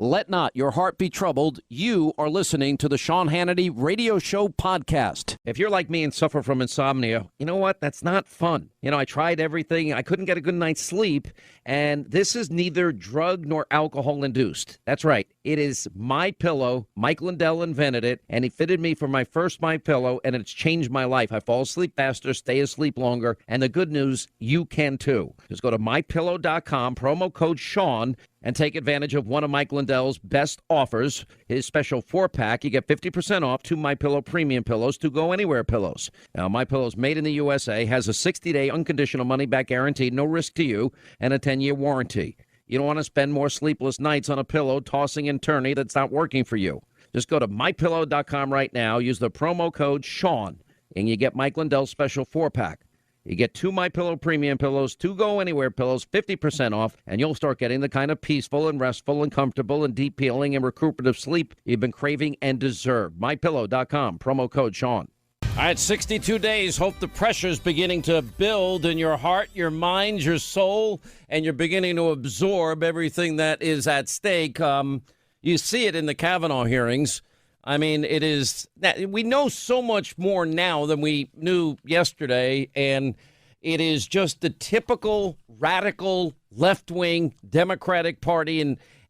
Let not your heart be troubled. You are listening to the Sean Hannity Radio Show podcast. If you're like me and suffer from insomnia, you know what? That's not fun. I tried everything. I couldn't get a good night's sleep. And this is neither drug nor alcohol induced. That's right. It is MyPillow. Mike Lindell invented it, and he fitted me for my first MyPillow, and it's changed my life. I fall asleep faster, stay asleep longer, and the good news, you can too. Just go to MyPillow.com, promo code Sean, and take advantage of one of Mike Lindell's best offers, his special 4-pack. You get 50% off 2 MyPillow premium pillows, 2 Go Anywhere pillows. Now, MyPillow's made in the USA, has a 60-day unconditional money-back guarantee, no risk to you, and a 10-year warranty. You don't want to spend more sleepless nights on a pillow tossing and turning that's not working for you. Just go to MyPillow.com right now, use the promo code Sean, and you get Mike Lindell's special 4-pack. You get 2 MyPillow premium pillows, 2 Go Anywhere pillows, 50% off, and you'll start getting the kind of peaceful and restful and comfortable and deep healing and recuperative sleep you've been craving and deserve. MyPillow.com, promo code Sean. All right, 62 days. Hope the pressure's beginning to build in your heart, your mind, your soul, and you're beginning to absorb everything that is at stake. You see it in the Kavanaugh hearings. I mean, it is that we know so much more now than we knew yesterday, and it is just the typical radical left-wing Democratic Party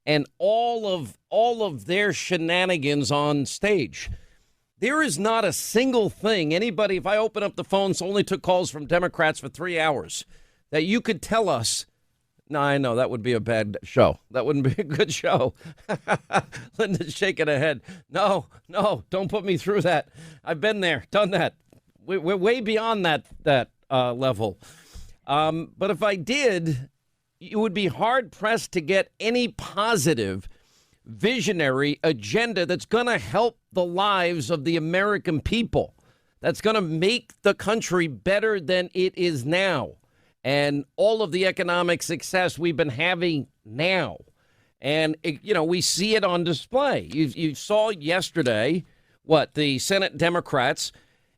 and all of their shenanigans on stage. There is not a single thing anybody, if I open up the phones, only took calls from Democrats for 3 hours, that you could tell us. No, I know that would be a bad show. That wouldn't be a good show. Linda's shaking her head. No, don't put me through that. I've been there, done that. We're way beyond that level. But if I did, you would be hard-pressed to get any positive, visionary agenda that's going to help the lives of the American people, that's going to make the country better than it is now. And all of the economic success we've been having now. And, we see it on display. You saw yesterday, the Senate Democrats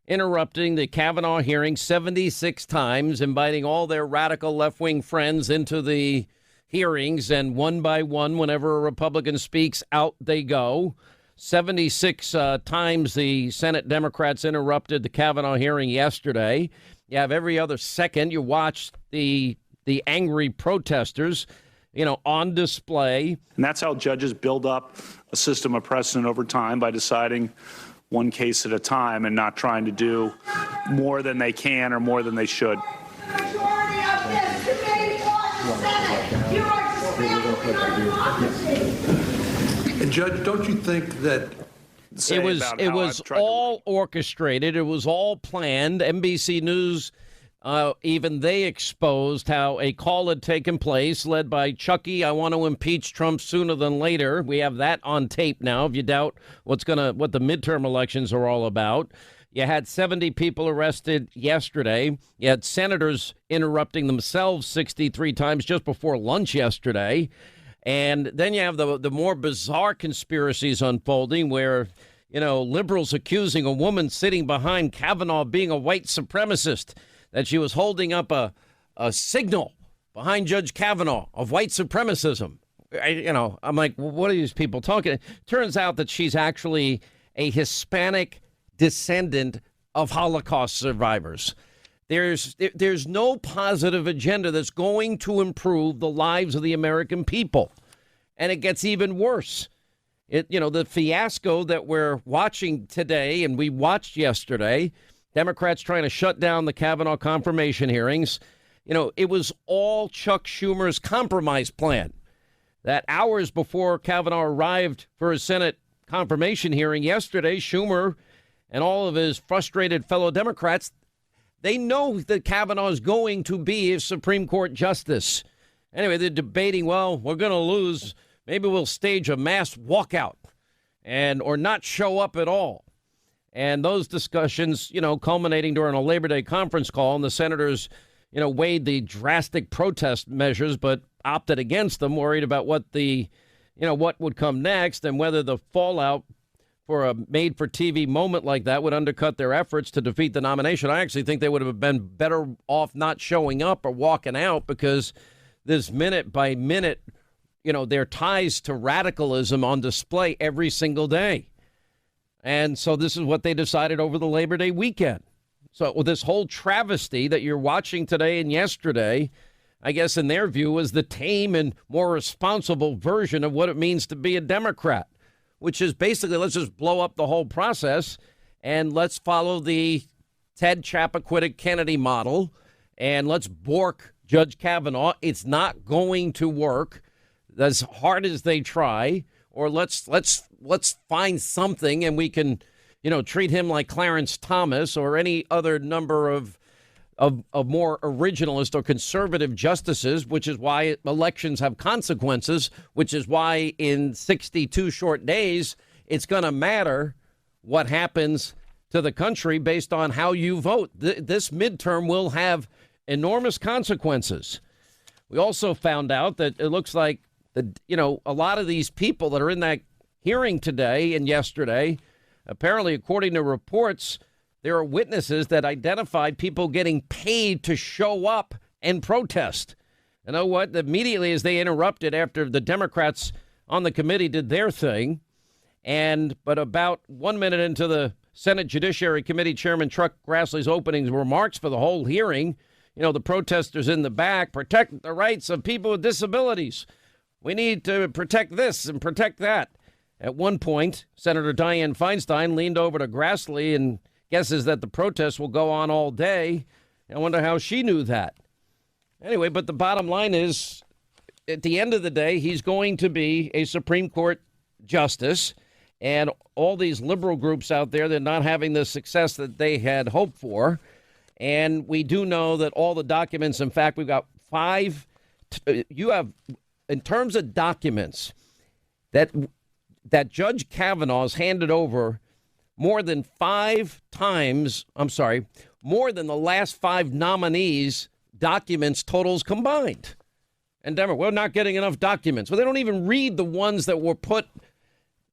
interrupting the Kavanaugh hearing 76 times, inviting all their radical left-wing friends into the hearings. And one by one, whenever a Republican speaks, out they go. 76 times the Senate Democrats interrupted the Kavanaugh hearing yesterday. You have every other second you watch the angry protesters, on display. And that's how judges build up a system of precedent over time, by deciding one case at a time and not trying to do more than they can or more than they should. And Judge, don't you think that it was all orchestrated. It was all planned. NBC News, even they exposed how a call had taken place led by Chucky. I want to impeach Trump sooner than later. We have that on tape now. If you doubt what the midterm elections are all about. You had 70 people arrested yesterday. You had senators interrupting themselves 63 times just before lunch yesterday. And then you have the more bizarre conspiracies unfolding where, liberals accusing a woman sitting behind Kavanaugh being a white supremacist, that she was holding up a signal behind Judge Kavanaugh of white supremacism. I'm like, what are these people talking? Turns out that she's actually a Hispanic descendant of Holocaust survivors. There's no positive agenda that's going to improve the lives of the American people. And it gets even worse. The fiasco that we're watching today and we watched yesterday, Democrats trying to shut down the Kavanaugh confirmation hearings. It was all Chuck Schumer's compromise plan. That hours before Kavanaugh arrived for his Senate confirmation hearing yesterday, Schumer and all of his frustrated fellow Democrats, they know that Kavanaugh is going to be a Supreme Court justice. Anyway, they're debating, well, we're going to lose. Maybe we'll stage a mass walkout or not show up at all. And those discussions, culminating during a Labor Day conference call, and the senators, weighed the drastic protest measures, but opted against them, worried about what would come next and whether the fallout for a made-for-TV moment like that would undercut their efforts to defeat the nomination. I actually think they would have been better off not showing up or walking out, because this minute-by-minute, their ties to radicalism on display every single day. And so this is what they decided over the Labor Day weekend. So this whole travesty that you're watching today and yesterday, I guess in their view, was the tame and more responsible version of what it means to be a Democrat, which is basically let's just blow up the whole process and let's follow the Ted Chappaquiddick Kennedy model and let's bork Judge Kavanaugh. It's not going to work as hard as they try, or let's find something and we can, treat him like Clarence Thomas or any other number of more originalist or conservative justices, which is why elections have consequences, which is why in 62 short days, it's going to matter what happens to the country based on how you vote. This midterm will have enormous consequences. We also found out that it looks like a lot of these people that are in that hearing today and yesterday, apparently, according to reports, there are witnesses that identified people getting paid to show up and protest. You know what? Immediately as they interrupted after the Democrats on the committee did their thing, but about 1 minute into the Senate Judiciary Committee Chairman Chuck Grassley's opening remarks for the whole hearing, the protesters in the back, protect the rights of people with disabilities. We need to protect this and protect that. At one point, Senator Dianne Feinstein leaned over to Grassley and guesses that the protests will go on all day. I wonder how she knew that. Anyway, but the bottom line is, at the end of the day, he's going to be a Supreme Court justice. And all these liberal groups out there, they're not having the success that they had hoped for. And we do know that all the documents, in fact, we've got in terms of documents that Judge Kavanaugh has handed over more than more than the last 5 nominees' documents totals combined. And we're not getting enough documents. Well, they don't even read the ones that were put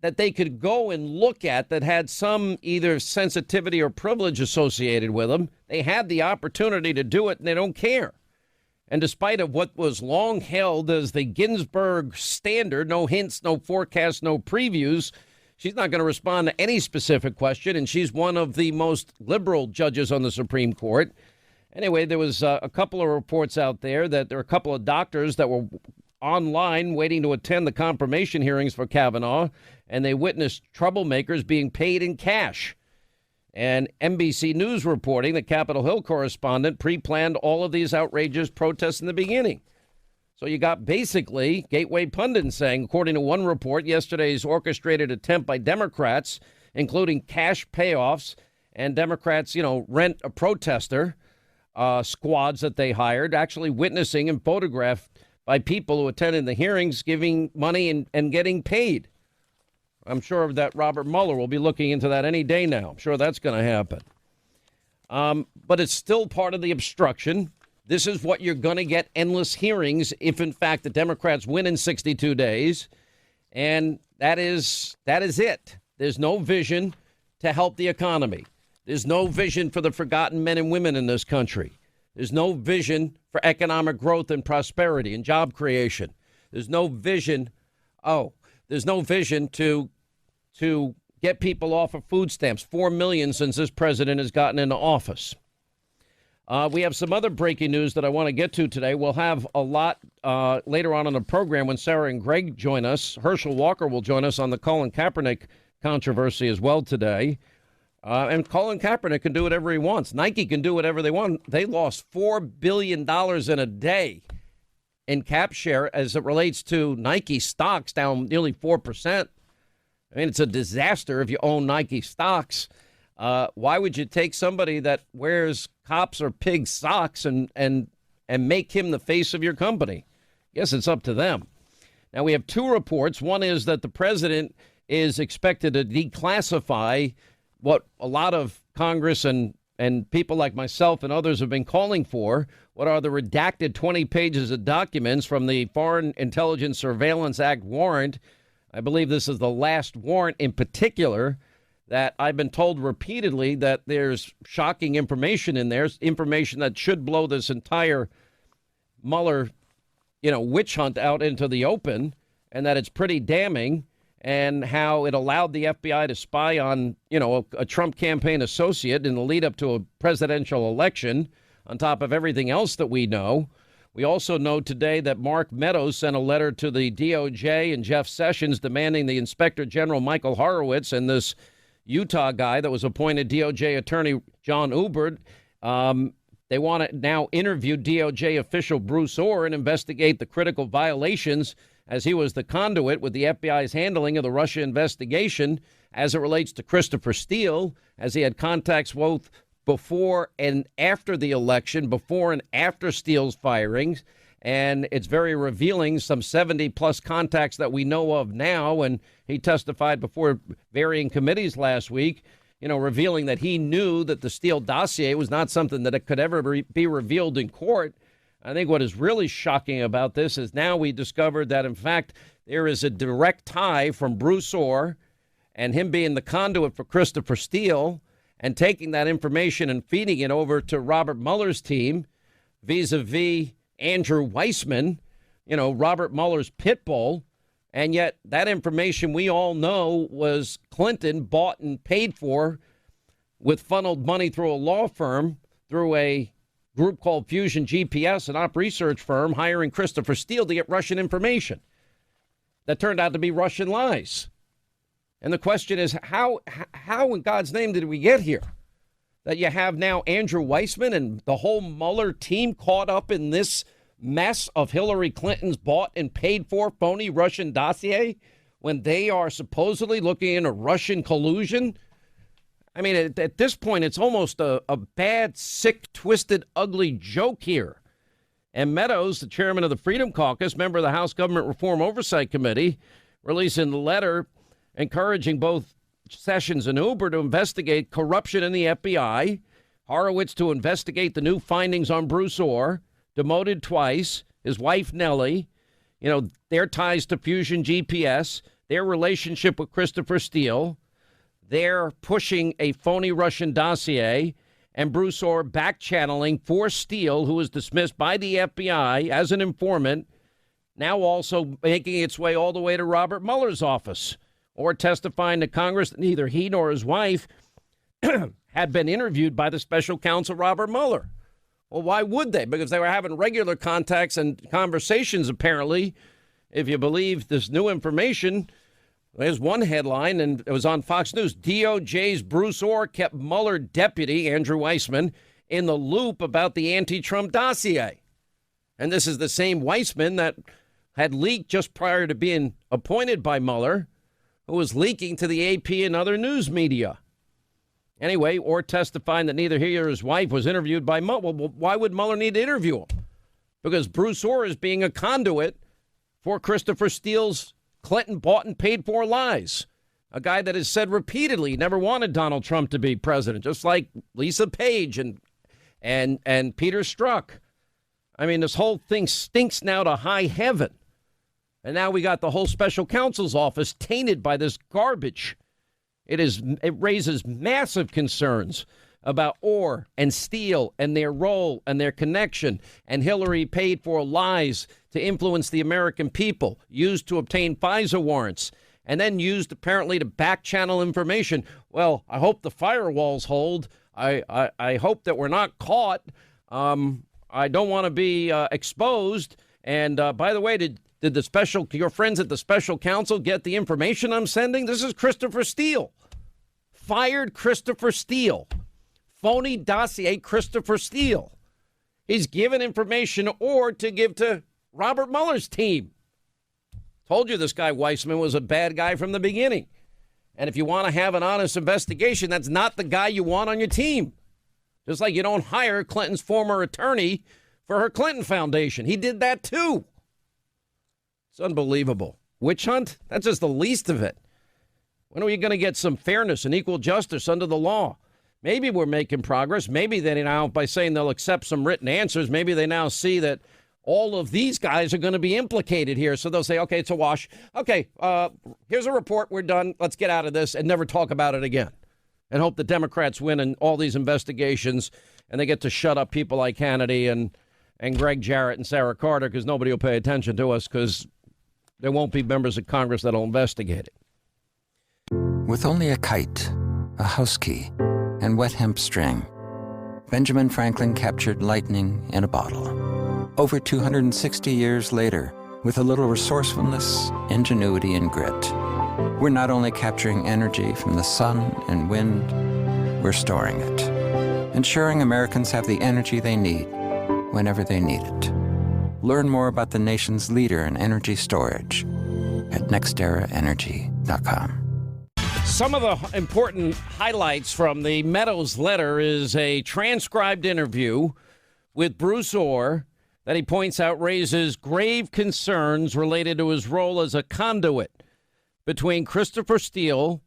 that they could go and look at that had some either sensitivity or privilege associated with them. They had the opportunity to do it, and they don't care. And despite of what was long held as the Ginsburg standard, no hints, no forecasts, no previews, she's not going to respond to any specific question, and she's one of the most liberal judges on the Supreme Court. Anyway, there was a couple of reports out there that there were a couple of doctors that were online waiting to attend the confirmation hearings for Kavanaugh, and they witnessed troublemakers being paid in cash. And NBC News reporting the Capitol Hill correspondent pre-planned all of these outrageous protests in the beginning. So you got basically Gateway pundits saying, according to one report, yesterday's orchestrated attempt by Democrats, including cash payoffs, and Democrats, rent a protester squads that they hired, actually witnessing and photographed by people who attended the hearings, giving money and getting paid. I'm sure that Robert Mueller will be looking into that any day now. I'm sure that's going to happen. But it's still part of the obstruction. This is what you're going to get, endless hearings if, in fact, the Democrats win in 62 days. And that is it. There's no vision to help the economy. There's no vision for the forgotten men and women in this country. There's no vision for economic growth and prosperity and job creation. There's no vision. There's no vision to get people off of food stamps. 4 million since this president has gotten into office. We have some other breaking news that I want to get to today. We'll have a lot later on in the program when Sarah and Greg join us. Herschel Walker will join us on the Colin Kaepernick controversy as well today. And Colin Kaepernick can do whatever he wants. Nike can do whatever they want. They lost $4 billion in a day in cap share as it relates to Nike stocks, down nearly 4%. I mean, it's a disaster if you own Nike stocks. Why would you take somebody that wears cops or pig socks and make him the face of your company? Yes, it's up to them. Now, we have 2 reports. One is that the president is expected to declassify what a lot of Congress and people like myself and others have been calling for, what are the redacted 20 pages of documents from the Foreign Intelligence Surveillance Act warrant. I believe this is the last warrant in particular that I've been told repeatedly that there's shocking information in there, information that should blow this entire Mueller, witch hunt out into the open. and that it's pretty damning, and how it allowed the FBI to spy on, a Trump campaign associate in the lead up to a presidential election, on top of everything else that we know. We also know today that Mark Meadows sent a letter to the DOJ and Jeff Sessions demanding the Inspector General Michael Horowitz and this Utah guy that was appointed DOJ Attorney John Ubert. They want to now interview DOJ official Bruce Orr and investigate the critical violations, as he was the conduit with the FBI's handling of the Russia investigation as it relates to Christopher Steele, as he had contacts both before and after the election, before and after Steele's firings. And it's very revealing, some 70 plus contacts that we know of now. And he testified before varying committees last week, revealing that he knew that the Steele dossier was not something that it could ever be revealed in court. I think what is really shocking about this is now we discovered that, in fact, there is a direct tie from Bruce Orr and him being the conduit for Christopher Steele and taking that information and feeding it over to Robert Mueller's team vis-a-vis Andrew Weissman, Robert Mueller's pit bull. And yet that information we all know was Clinton bought and paid for with funneled money through a law firm, through a group called Fusion GPS, an op research firm, hiring Christopher Steele to get Russian information that turned out to be Russian lies. And the question is, how in God's name did we get here? That you have now Andrew Weissman and the whole Mueller team caught up in this mess of Hillary Clinton's bought and paid for phony Russian dossier when they are supposedly looking into Russian collusion. I mean, at this point, it's almost a bad, sick, twisted, ugly joke here. And Meadows, the chairman of the Freedom Caucus, member of the House Government Reform Oversight Committee, releasing the letter encouraging both Sessions and Uber to investigate corruption in the FBI, Horowitz to investigate the new findings on Bruce Orr, demoted twice, his wife Nellie, their ties to Fusion GPS, their relationship with Christopher Steele, their pushing a phony Russian dossier, and Bruce Orr back-channeling for Steele, who was dismissed by the FBI as an informant, now also making its way all the way to Robert Mueller's office, or testifying to Congress that neither he nor his wife had been interviewed by the special counsel Robert Mueller. Well, why would they? Because they were having regular contacts and conversations, apparently. If you believe this new information, there's one headline, and it was on Fox News. DOJ's Bruce Orr kept Mueller deputy Andrew Weissman in the loop about the anti-Trump dossier. And this is the same Weissman that had leaked just prior to being appointed by Mueller, who was leaking to the AP and other news media. Anyway, Orr testifying that neither he or his wife was interviewed by Mueller. Well, why would Mueller need to interview him? Because Bruce Orr is being a conduit for Christopher Steele's Clinton bought and paid for lies. A guy that has said repeatedly he never wanted Donald Trump to be president, just like Lisa Page and Peter Strzok. I mean, this whole thing stinks now to high heaven. And now we got the whole special counsel's office tainted by this garbage. It raises massive concerns about Orr and Steele and their role and their connection, and Hillary paid for lies to influence the American people, used to obtain FISA warrants, and then used apparently to back channel information. Well, I hope the firewalls hold. I hope that we're not caught. I don't want to be exposed. And by the way, did your friends at the special counsel get the information I'm sending? This is Christopher Steele. Fired Christopher Steele. Phony dossier Christopher Steele. He's given information to give to Robert Mueller's team. Told you this guy Weissman was a bad guy from the beginning. And if you want to have an honest investigation, that's not the guy you want on your team. Just like you don't hire Clinton's former attorney for her Clinton Foundation. He did that too. It's unbelievable. Witch hunt? That's just the least of it. When are we going to get some fairness and equal justice under the law? Maybe we're making progress. Maybe they now, by saying they'll accept some written answers, maybe they now see that all of these guys are going to be implicated here. So they'll say, okay, it's a wash. Okay, here's a report. We're done. Let's get out of this and never talk about it again. And hope the Democrats win in all these investigations and they get to shut up people like Hannity and Greg Jarrett and Sarah Carter, because nobody will pay attention to us because there won't be members of Congress that'll investigate it. With only a kite, a house key, and wet hemp string, Benjamin Franklin captured lightning in a bottle. Over 260 years later, with a little resourcefulness, ingenuity, and grit, we're not only capturing energy from the sun and wind, we're storing it, ensuring Americans have the energy they need whenever they need it. Learn more about the nation's leader in energy storage at nexteraenergy.com. Some of the important highlights from the Meadows letter is a transcribed interview with Bruce Orr that he points out raises grave concerns related to his role as a conduit between Christopher Steele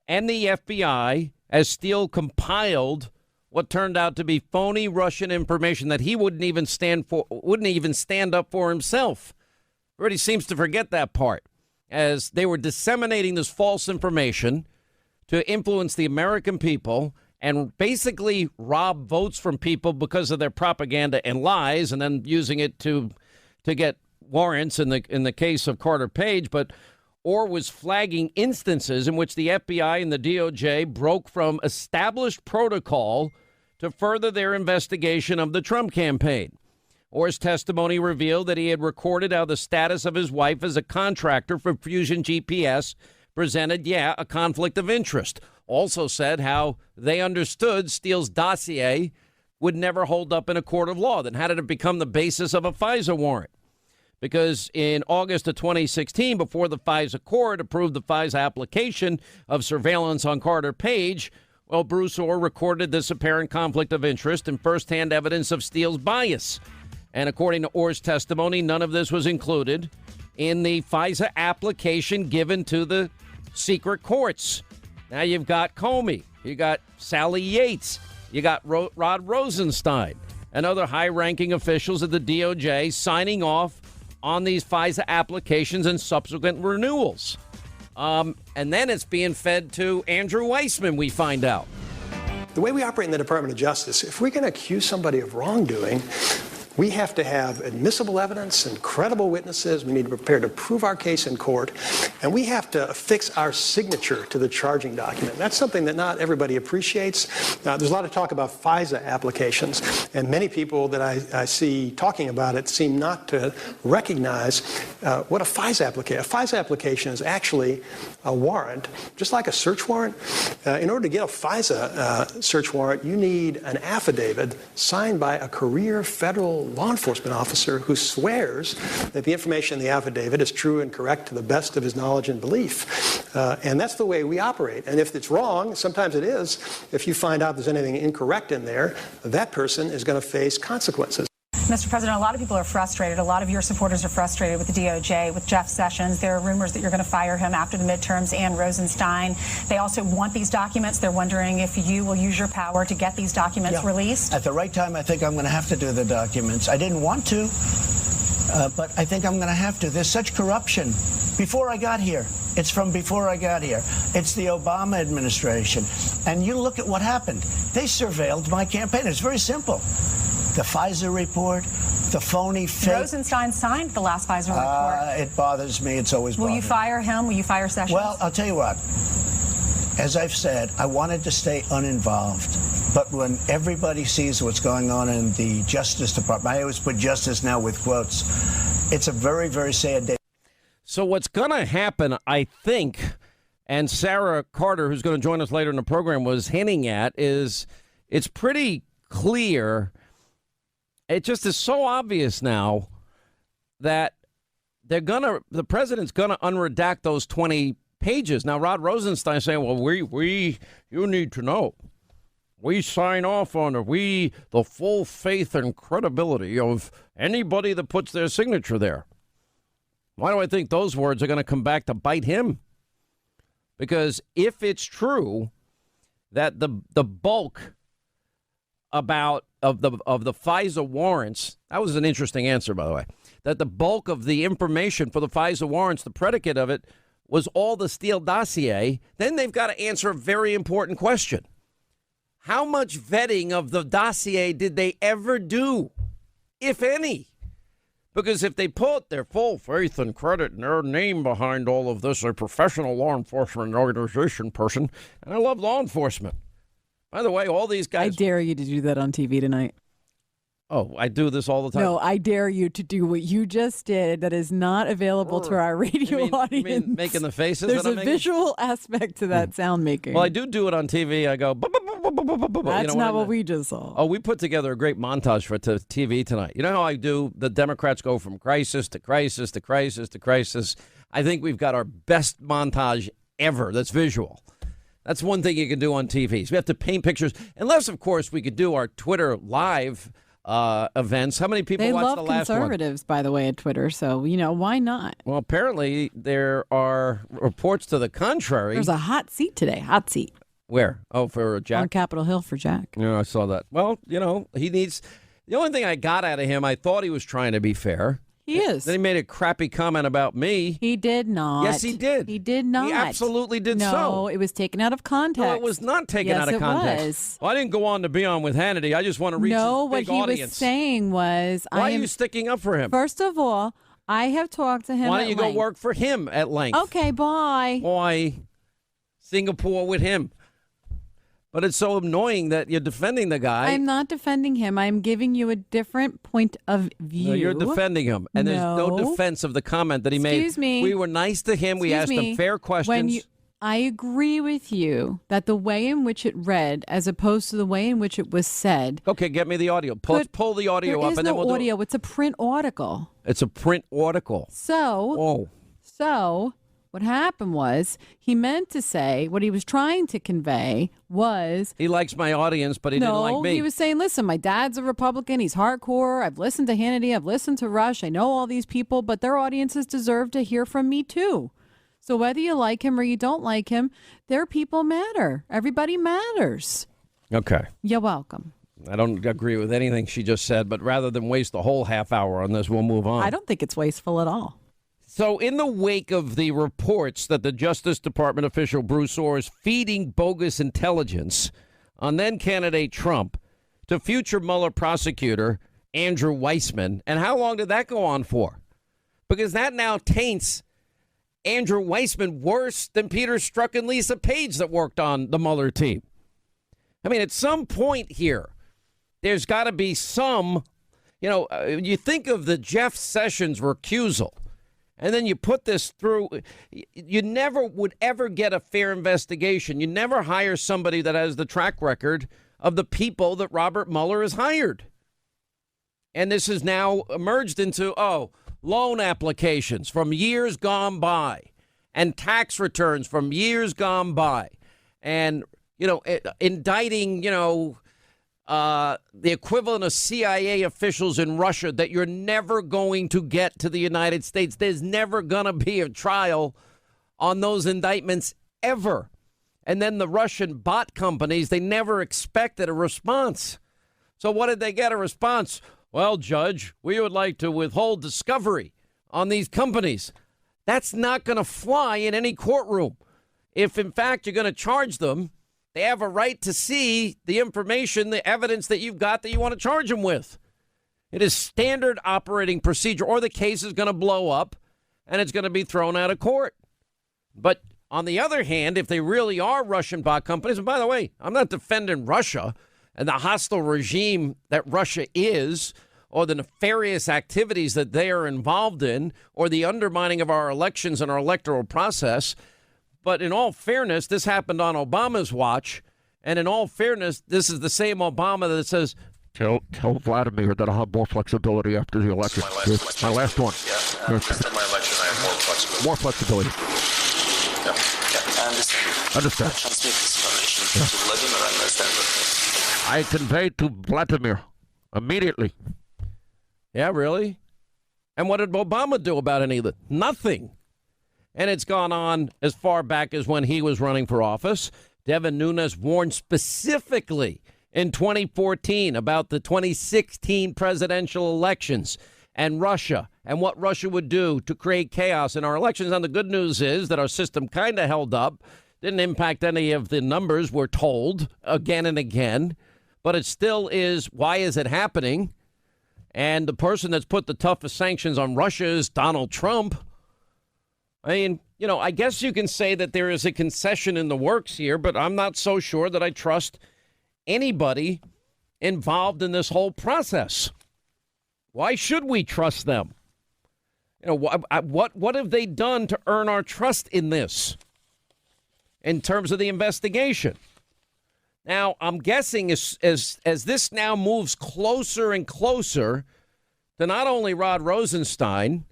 and the FBI as Steele compiled what turned out to be phony Russian information that he wouldn't even stand up for himself. Everybody seems to forget that part, as they were disseminating this false information to influence the American people and basically rob votes from people because of their propaganda and lies, and then using it to get warrants in the case of Carter Page. But Orr was flagging instances in which the FBI and the DOJ broke from established protocol to further their investigation of the Trump campaign. Orr's testimony revealed that he had recorded how the status of his wife as a contractor for Fusion GPS presented, a conflict of interest. Also said how they understood Steele's dossier would never hold up in a court of law. Then how did it become the basis of a FISA warrant? Because in August of 2016, before the FISA court approved the FISA application of surveillance on Carter Page, well, Bruce Orr recorded this apparent conflict of interest and firsthand evidence of Steele's bias. And according to Orr's testimony, none of this was included in the FISA application given to the secret courts. Now you've got Comey, you got Sally Yates, you got Rod Rosenstein, and other high-ranking officials of the DOJ signing off on these FISA applications and subsequent renewals. And then it's being fed to Andrew Weissman, we find out. The way we operate in the Department of Justice, if we're going to accuse somebody of wrongdoing, we have to have admissible evidence and credible witnesses. We need to prepare to prove our case in court. And we have to affix our signature to the charging document. That's something that not everybody appreciates. There's a lot of talk about FISA applications. And many people that I see talking about it seem not to recognize what a FISA application is. A FISA application is actually a warrant, just like a search warrant. In order to get a FISA search warrant, you need an affidavit signed by a career federal law enforcement officer who swears that the information in the affidavit is true and correct to the best of his knowledge and belief. And that's the way we operate. And if it's wrong, sometimes it is, if you find out there's anything incorrect in there, that person is going to face consequences. Mr. President, a lot of people are frustrated. A lot of your supporters are frustrated with the DOJ, with Jeff Sessions. There are rumors that you're going to fire him after the midterms and Rosenstein. They also want these documents. They're wondering if you will use your power to get these documents released. At the right time, I think I'm going to have to do the documents. I didn't want to, but I think I'm going to have to. There's such corruption. Before I got here, it's from before I got here. It's the Obama administration. And you look at what happened. They surveilled my campaign. It's very simple. The FISA report, the phony fake. Rosenstein signed the last FISA report. It bothers me. It's always bothered me. Will you fire him? Will you fire Sessions? Well, I'll tell you what. As I've said, I wanted to stay uninvolved. But when everybody sees what's going on in the Justice Department, I always put justice now with quotes, it's a very, very sad day. So what's going to happen, I think, and Sarah Carter, who's going to join us later in the program, was hinting at, is it's pretty clear. It just is so obvious now that the president's gonna unredact those 20 pages. Now, Rod Rosenstein is saying, well, you need to know. We sign off on it. The full faith and credibility of anybody that puts their signature there. Why do I think those words are going to come back to bite him? Because if it's true that the bulk of the FISA warrants, that was an interesting answer, by the way, that the bulk of the information for the FISA warrants, the predicate of it, was all the Steele dossier, then they've got to answer a very important question. How much vetting of the dossier did they ever do, if any? Because if they put their full faith and credit and their name behind all of this, a professional law enforcement organization person, and I love law enforcement. By the way, all these guys. I dare you to do that on TV tonight. Oh, I do this all the time. No, I dare you to do what you just did that is not available to our radio audience. You mean making the faces There's that I'm a making? visual aspect to that sound making. Well, I do it on TV. I go, That's not what we just saw. Oh, we put together a great montage for TV tonight. You know how I do? The Democrats go from crisis to crisis to crisis to crisis. I think we've got our best montage ever that's visual. That's one thing you can do on TV. So we have to paint pictures. Unless, of course, we could do our Twitter live events. How many people They watched love the last one? conservatives, by the way, at Twitter. So, why not? Well, apparently there are reports to the contrary. There's a hot seat today. Hot seat. Where? Oh, for Jack? On Capitol Hill for Jack. Yeah, I saw that. Well, he needs. The only thing I got out of him, I thought he was trying to be fair. He is. Then he made a crappy comment about me. He did not. Yes, he did. He did not. He absolutely did no, so. No, it was taken out of context. No, it was not taken out of context. It was. Well, I didn't go on to be on with Hannity. I just want to reach his big what he audience. was saying was, Why are you sticking up for him? First of all, I have talked to him. Why don't you length. go work for him at length? Okay, bye. Why? Singapore with him. But it's so annoying that you're defending the guy. I'm not defending him. I'm giving you a different point of view. No, you're defending him. And there's no defense of the comment that he made. Excuse me. We were nice to him. We asked him fair questions. I agree with you that the way in which it read, as opposed to the way in which it was said. Okay, get me the audio. Let's pull the audio up, and then we'll do it. audio. It's a print article. It's a print article. So what happened was he meant to say what he was trying to convey was he likes my audience, but he didn't like me. No, he was saying, listen, my dad's a Republican. He's hardcore. I've listened to Hannity. I've listened to Rush. I know all these people, but their audiences deserve to hear from me too. So whether you like him or you don't like him, their people matter. Everybody matters. Okay. You're welcome. I don't agree with anything she just said, but rather than waste the whole half hour on this, we'll move on. I don't think it's wasteful at all. So in the wake of the reports that the Justice Department official Bruce Orr is feeding bogus intelligence on then-candidate Trump to future Mueller prosecutor Andrew Weissman, and how long did that go on for? Because that now taints Andrew Weissman worse than Peter Strzok and Lisa Page that worked on the Mueller team. I mean, at some point here, there's got to be some, you think of the Jeff Sessions recusal. And then you put this through, you never would ever get a fair investigation. You never hire somebody that has the track record of the people that Robert Mueller has hired. And this has now emerged into, loan applications from years gone by and tax returns from years gone by. And, indicting, the equivalent of CIA officials in Russia that you're never going to get to the United States. There's never going to be a trial on those indictments ever. And then the Russian bot companies, they never expected a response. So what did they get? A response? Well, Judge, we would like to withhold discovery on these companies. That's not going to fly in any courtroom. If, in fact, you're going to charge them, they have a right to see the information, the evidence that you've got that you want to charge them with. It is standard operating procedure, or the case is going to blow up and it's going to be thrown out of court. But on the other hand, if they really are Russian bot companies, and by the way, I'm not defending Russia and the hostile regime that Russia is, or the nefarious activities that they are involved in, or the undermining of our elections and our electoral process. But in all fairness, this happened on Obama's watch. And in all fairness, this is the same Obama that says, tell Vladimir that I'll have more flexibility after the election. My last one. Yeah, after my election, I have more flexibility. More flexibility. Yeah, I understand. I transmit this information to Vladimir and understand that. I convey to Vladimir immediately. Yeah, really? And what did Obama do about any of it? Nothing. And it's gone on as far back as when he was running for office. Devin Nunes warned specifically in 2014 about the 2016 presidential elections and Russia and what Russia would do to create chaos in our elections. And the good news is that our system kind of held up, didn't impact any of the numbers, we're told, again and again. But it still is, why is it happening? And the person that's put the toughest sanctions on Russia is Donald Trump. I mean, I guess you can say that there is a concession in the works here, but I'm not so sure that I trust anybody involved in this whole process. Why should we trust them? What have they done to earn our trust in this in terms of the investigation? Now, I'm guessing as this now moves closer and closer to not only Rod Rosenstein,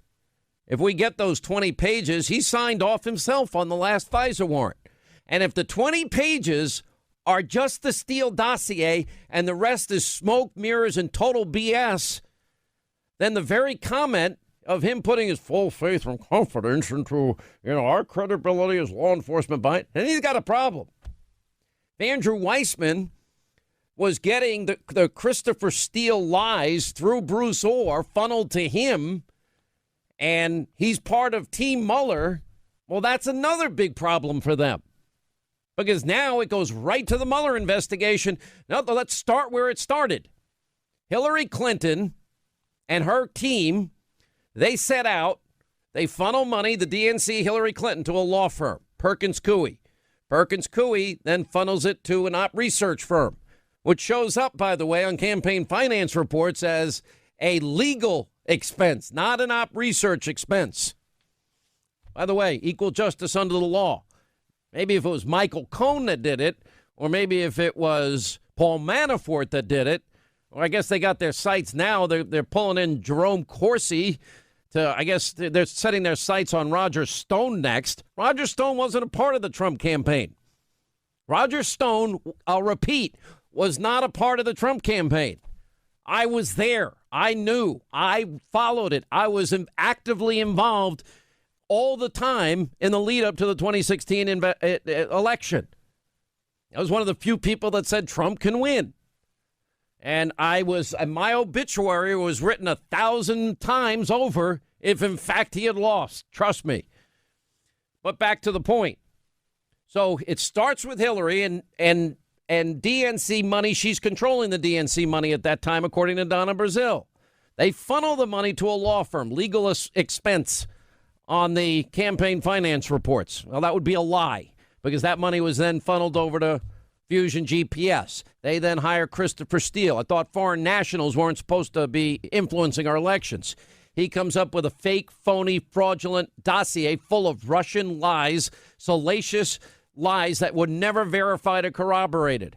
if we get those 20 pages, he signed off himself on the last FISA warrant. And if the 20 pages are just the Steele dossier and the rest is smoke, mirrors, and total BS, then the very comment of him putting his full faith and confidence into, our credibility as law enforcement by it, and he's got a problem. Andrew Weissman was getting the Christopher Steele lies through Bruce Orr funneled to him, and he's part of Team Mueller. Well, that's another big problem for them, because now it goes right to the Mueller investigation. Now, let's start where it started. Hillary Clinton and her team, they set out, they funnel money, the DNC, Hillary Clinton, to a law firm, Perkins Coie. Perkins Coie then funnels it to an op research firm, which shows up, by the way, on campaign finance reports as a legal expense, not an op research expense. By the way, equal justice under the law. Maybe if it was Michael Cohen that did it, or maybe if it was Paul Manafort that did it, or I guess they got their sights now. They're pulling in Jerome Corsi to, I guess they're setting their sights on Roger Stone next. Roger Stone wasn't a part of the Trump campaign. Roger Stone, I'll repeat, was not a part of the Trump campaign. I was there. I knew. I followed it. I was actively involved all the time in the lead up to the 2016 election. I was one of the few people that said Trump can win. And my obituary was written 1,000 times over if, in fact, he had lost. Trust me. But back to the point. So it starts with Hillary and DNC money. She's controlling the DNC money at that time, according to Donna Brazil. They funnel the money to a law firm, legal expense on the campaign finance reports. Well, that would be a lie, because that money was then funneled over to Fusion GPS. They then hire Christopher Steele. I thought foreign nationals weren't supposed to be influencing our elections. He comes up with a fake, phony, fraudulent dossier full of Russian lies, salacious lies that were never verified or corroborated.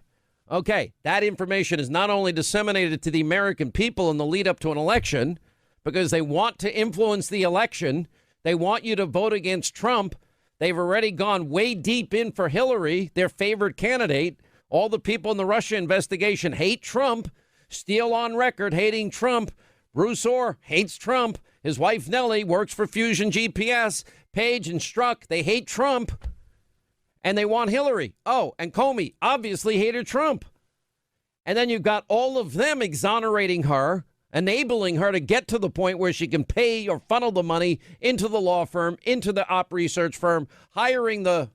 Okay, that information is not only disseminated to the American people in the lead up to an election, because they want to influence the election. They want you to vote against Trump. They've already gone way deep in for Hillary, their favorite candidate. All the people in the Russia investigation hate Trump. Steele on record hating Trump. Bruce Orr hates Trump. His wife Nellie works for Fusion GPS. Page and Strzok, they hate Trump. And they want Hillary. Oh, and Comey obviously hated Trump. And then you've got all of them exonerating her, enabling her to get to the point where she can pay or funnel the money into the law firm, into the op research firm, hiring the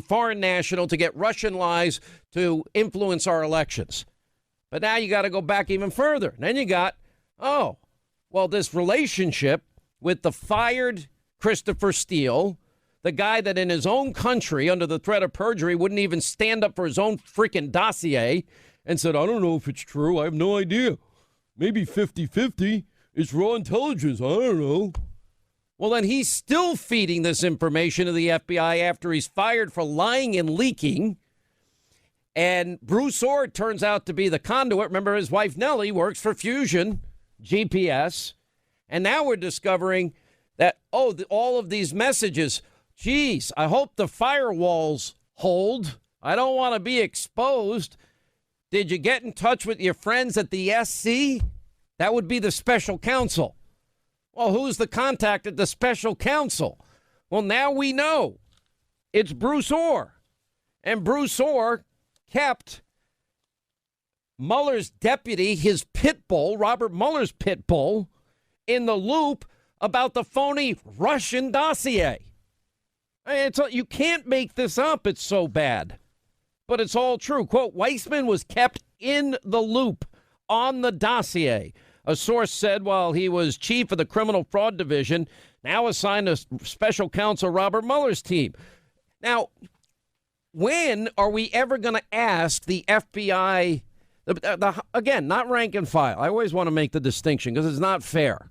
foreign national to get Russian lies to influence our elections. But now you got to go back even further. And then you got, this relationship with the fired Christopher Steele, the guy that in his own country, under the threat of perjury, wouldn't even stand up for his own freaking dossier and said, I don't know if it's true. I have no idea. Maybe 50-50. It's raw intelligence. I don't know. Well, then he's still feeding this information to the FBI after he's fired for lying and leaking. And Bruce Orr turns out to be the conduit. Remember, his wife Nellie works for Fusion GPS. And now we're discovering that, all of these messages, geez, I hope the firewalls hold. I don't want to be exposed. Did you get in touch with your friends at the SC? That would be the special counsel. Well, who's the contact at the special counsel? Well, now we know. It's Bruce Orr. And Bruce Orr kept Mueller's deputy, his pit bull, Robert Mueller's pit bull, in the loop about the phony Russian dossier. You can't make this up. It's so bad. But it's all true. Quote, Weissman was kept in the loop on the dossier A source said while he was chief of the criminal fraud division, now assigned to special counsel Robert Mueller's team. Now, when are we ever going to ask the FBI, again, not rank and file. I always want to make the distinction because it's not fair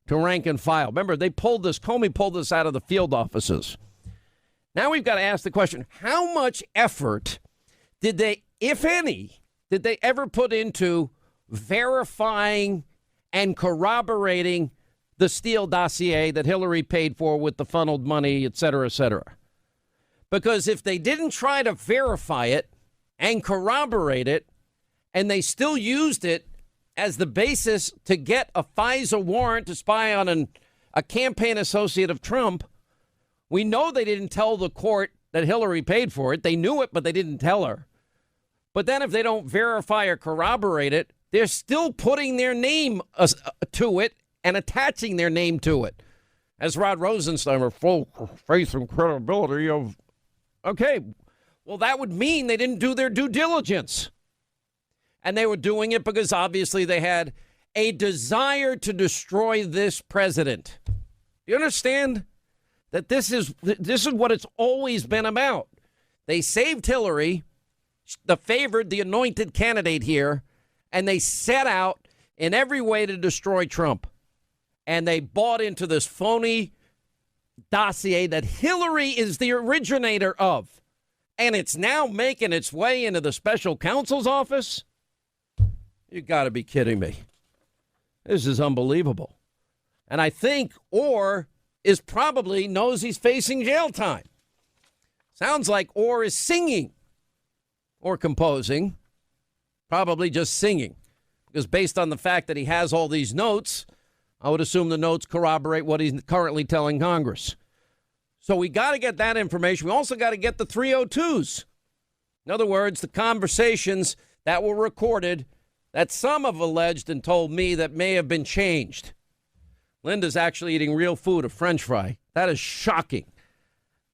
to rank and file. Remember, Comey pulled this out of the field offices. Now we've got to ask the question, how much effort did they, if any, did they ever put into verifying and corroborating the Steele dossier that Hillary paid for with the funneled money, et cetera, et cetera? Because if they didn't try to verify it and corroborate it, and they still used it as the basis to get a FISA warrant to spy on a campaign associate of Trump, we know they didn't tell the court that Hillary paid for it. They knew it, but they didn't tell her. But then if they don't verify or corroborate it, they're still putting their name to it and attaching their name to it. As Rod Rosenstein, full faith and credibility of, okay, well, that would mean they didn't do their due diligence. And they were doing it because obviously they had a desire to destroy this president. You understand that this is what it's always been about. They saved Hillary, the favored, the anointed candidate here, and they set out in every way to destroy Trump. And they bought into this phony dossier that Hillary is the originator of. And it's now making its way into the special counsel's office. You got to be kidding me. This is unbelievable. And I think Orr is probably knows he's facing jail time. Sounds like Orr is singing or composing, probably just singing. Because based on the fact that he has all these notes, I would assume the notes corroborate what he's currently telling Congress. So we got to get that information. We also got to get the 302s. In other words, the conversations that were recorded that some have alleged and told me that may have been changed. Linda's actually eating real food, a French fry. That is shocking.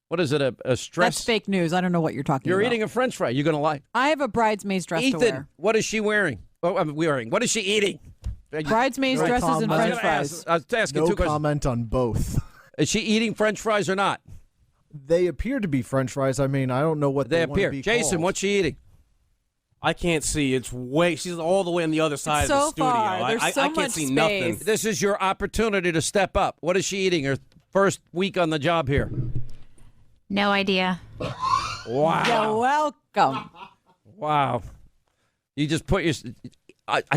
What is it, a stress? That's fake news. I don't know what you're talking about. You're eating a French fry. You're going to lie. I have a bridesmaid's dress Ethan, to wear. what is she wearing? Oh, I'm wearing. What is she eating? Bridesmaid's dresses and French fries. I was asking no two questions. comment on both. Is she eating French fries or not? They appear to be French fries. I mean, I don't know what they appear. Be Jason, called. what's she eating? I can't see. She's all the way on the other side of the studio. Far. I can't see nothing. This is your opportunity to step up. What is she eating her first week on the job here? No idea. Wow. You're welcome. Wow. You just put your...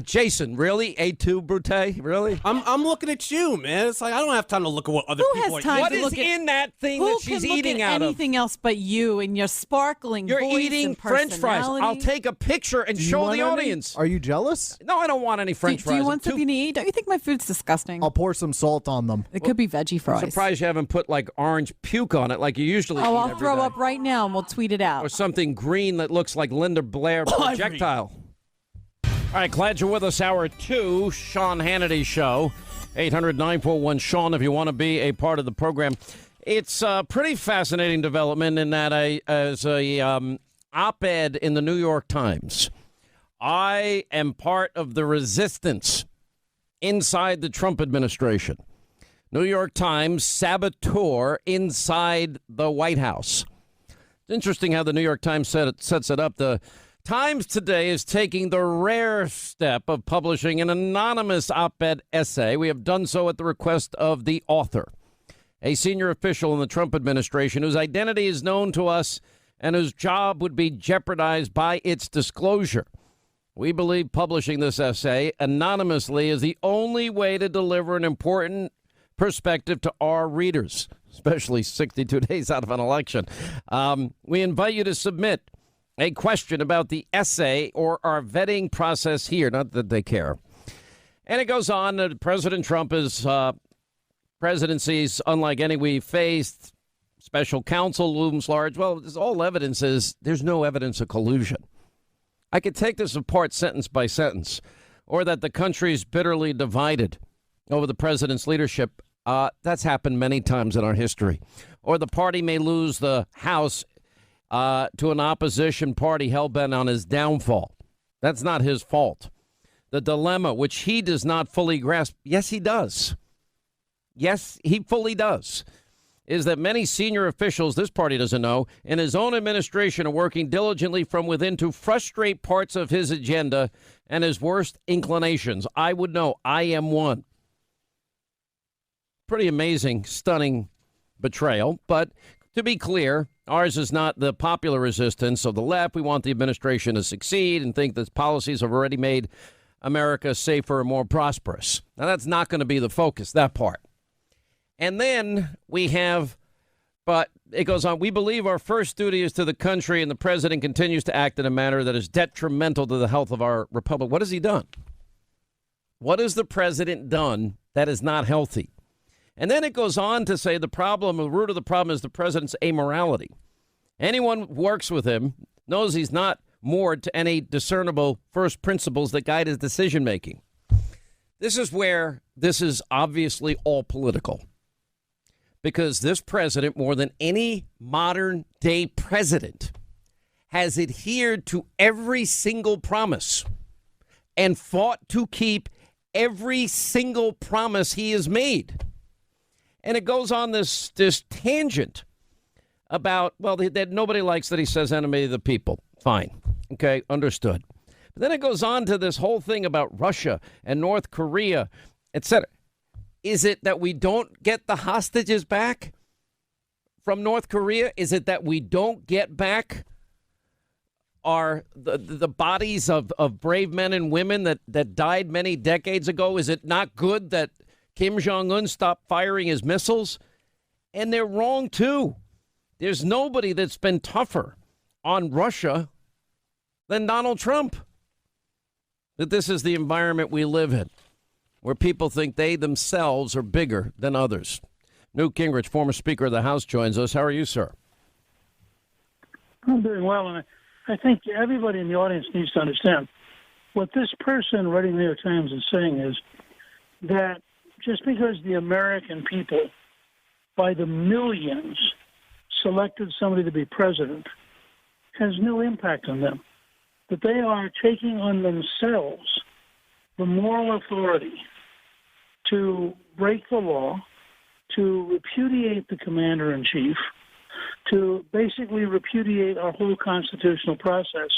Jason, really? A2 Brute? Really? I'm looking at you, man. It's like I don't have time to look at what other Who people has time What to is look in that thing Who that she's can look eating at out of? anything else but you and your sparkling You're voice eating and French fries. personality? I'll take a picture and Do you show want the any? audience. Are you jealous? No, I don't want any French Do fries. you want something to eat? Don't you think my food's disgusting? I'll pour some salt on them. It could be veggie fries. I'm surprised you haven't put like orange puke on it like you usually eat I'll every throw day. up right now and we'll tweet it out. Or something green that looks like Linda Blair projectile. All right, glad you're with us. Hour 2, Sean Hannity Show. 800-941-SEAN if you want to be a part of the program. It's a pretty fascinating development in that as a op-ed in the New York Times, I am part of the resistance inside the Trump administration. New York Times saboteur inside the White House. It's interesting how the New York Times sets it up. The Times today is taking the rare step of publishing an anonymous op-ed essay. We have done so at the request of the author, a senior official in the Trump administration whose identity is known to us and whose job would be jeopardized by its disclosure. We believe publishing this essay anonymously is the only way to deliver an important perspective to our readers, especially 62 days out of an election. We invite you to submit a question about the essay or our vetting process here. Not that they care. And it goes on. President Trump is presidencies unlike any we faced. Special counsel looms large. Well, all evidence is there's no evidence of collusion. I could take this apart sentence by sentence, or that the country is bitterly divided over the president's leadership. That's happened many times in our history. Or the party may lose the House to an opposition party hell-bent on his downfall. That's not his fault. the dilemma, which he does not fully grasp. Yes, he does. Yes, he fully does. Is that many senior officials, this party doesn't know, in his own administration are working diligently from within to frustrate parts of his agenda and his worst inclinations. I would know. I am one. Pretty amazing, stunning betrayal. But to be clear, ours is not the popular resistance of the left. We want the administration to succeed and think that policies have already made America safer and more prosperous. Now, that's not going to be the focus, that part. And then we have, but it goes on, we believe our first duty is to the country, and the president continues to act in a manner that is detrimental to the health of our republic. What has he done? What has the president done that is not healthy? And then it goes on to say the root of the problem is the president's amorality. Anyone who works with him knows he's not moored to any discernible first principles that guide his decision making. This is where this is obviously all political. Because this president, more than any modern day president, has adhered to every single promise and fought to keep every single promise he has made. And it goes on this tangent about, well, that nobody likes that he says enemy of the people. Fine. Okay, understood. But then it goes on to this whole thing about Russia and North Korea, etc. Is it that we don't get the hostages back from North Korea? Is it that we don't get back the bodies of brave men and women that died many decades ago? Is it not good that Kim Jong-un stopped firing his missiles? And they're wrong, too. There's nobody that's been tougher on Russia than Donald Trump. That this is the environment we live in, where people think they themselves are bigger than others. Newt Gingrich, former Speaker of the House, joins us. How are you, sir? I'm doing well, and I think everybody in the audience needs to understand what this person writing the New York Times is saying is that just because the American people, by the millions, selected somebody to be president, has no impact on them. That they are taking on themselves the moral authority to break the law, to repudiate the commander-in-chief, to basically repudiate our whole constitutional process.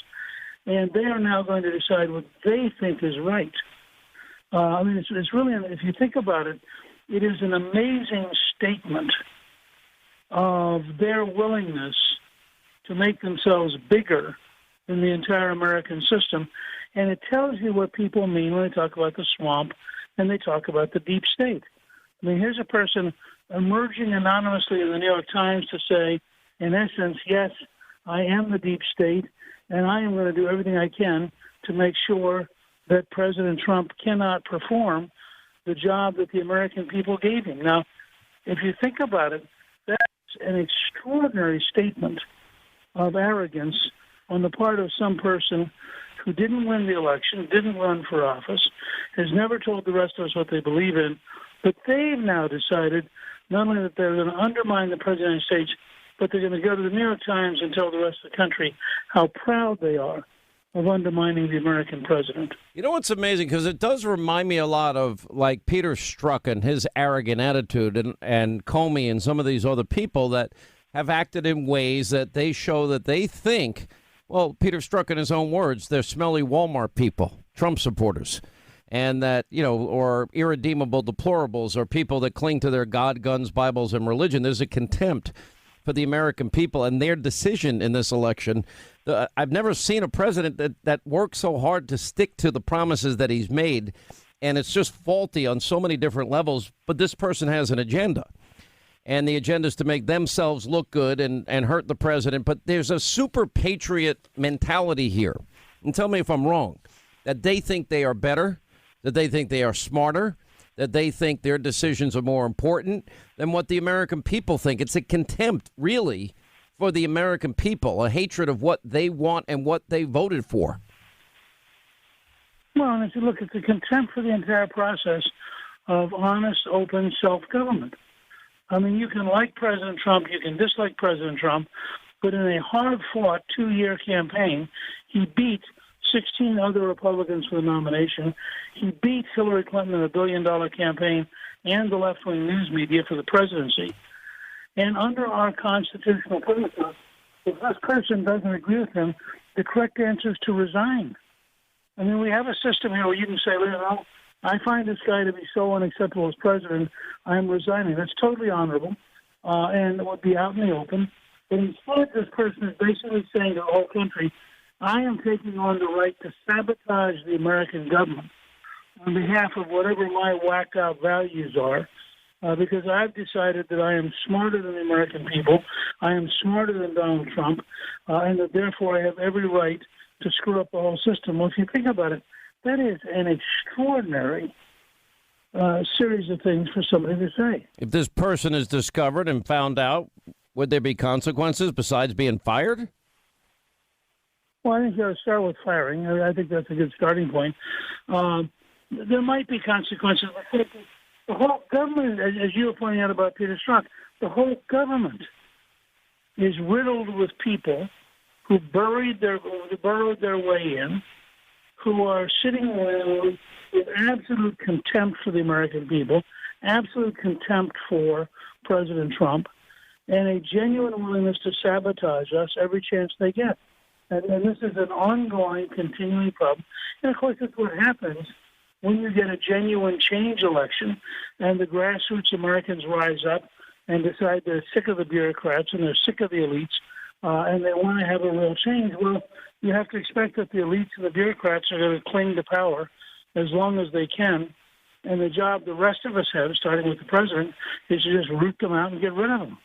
And they are now going to decide what they think is right. It's really, if you think about it, it is an amazing statement of their willingness to make themselves bigger than the entire American system. And it tells you what people mean when they talk about the swamp and they talk about the deep state. I mean, here's a person emerging anonymously in the New York Times to say, in essence, yes, I am the deep state, and I am going to do everything I can to make sure that President Trump cannot perform the job that the American people gave him. Now, if you think about it, that's an extraordinary statement of arrogance on the part of some person who didn't win the election, didn't run for office, has never told the rest of us what they believe in, but they've now decided not only that they're going to undermine the President of the United States, but they're going to go to the New York Times and tell the rest of the country how proud they are of undermining the American president. You know what's amazing? Because it does remind me a lot of like Peter Strzok and his arrogant attitude and Comey and some of these other people that have acted in ways that they show that they think, well, Peter Strzok, in his own words, they're smelly Walmart people, Trump supporters, and that, or irredeemable deplorables or people that cling to their God, guns, Bibles, and religion. There's a contempt for the American people and their decision in this election. I've never seen a president that works so hard to stick to the promises that he's made, and it's just faulty on so many different levels. But this person has an agenda, and the agenda is to make themselves look good and hurt the president. But there's a super patriot mentality here. And tell me if I'm wrong, that they think they are better, that they think they are smarter, that they think their decisions are more important than what the American people think. It's a contempt, really, for the American people, a hatred of what they want and what they voted for. Well, and if you look at the contempt for the entire process of honest, open self-government. I mean, you can like President Trump, you can dislike President Trump, but in a hard-fought 2-year campaign, he beat 16 other Republicans for the nomination. He beat Hillary Clinton in a billion-dollar campaign and the left-wing news media for the presidency. And under our constitutional principles, if this person doesn't agree with him, the correct answer is to resign. I mean, we have a system here where you can say, well, I find this guy to be so unacceptable as president, I'm resigning. That's totally honorable, and it would be out in the open. But instead, this person is basically saying to the whole country, I am taking on the right to sabotage the American government on behalf of whatever my whacked-out values are, because I've decided that I am smarter than the American people, I am smarter than Donald Trump, and that therefore I have every right to screw up the whole system. Well, if you think about it, that is an extraordinary series of things for somebody to say. If this person is discovered and found out, would there be consequences besides being fired? Well, I think you ought to start with firing. I think that's a good starting point. There might be consequences. The whole government, as you were pointing out about Peter Strzok, the whole government is riddled with people who burrowed their way in, who are sitting around with absolute contempt for the American people, absolute contempt for President Trump, and a genuine willingness to sabotage us every chance they get. And this is an ongoing, continuing problem. And, of course, that's what happens when you get a genuine change election and the grassroots Americans rise up and decide they're sick of the bureaucrats and they're sick of the elites and they want to have a real change. Well, you have to expect that the elites and the bureaucrats are going to cling to power as long as they can. And the job the rest of us have, starting with the president, is to just root them out and get rid of them.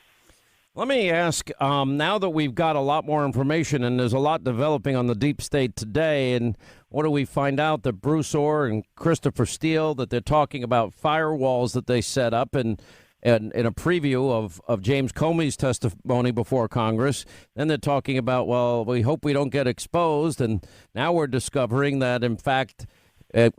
Let me ask, now that we've got a lot more information and there's a lot developing on the deep state today, and what do we find out? That Bruce Orr and Christopher Steele, that they're talking about firewalls that they set up and in a preview of James Comey's testimony before Congress. Then they're talking about, well, we hope we don't get exposed. And now we're discovering that, in fact,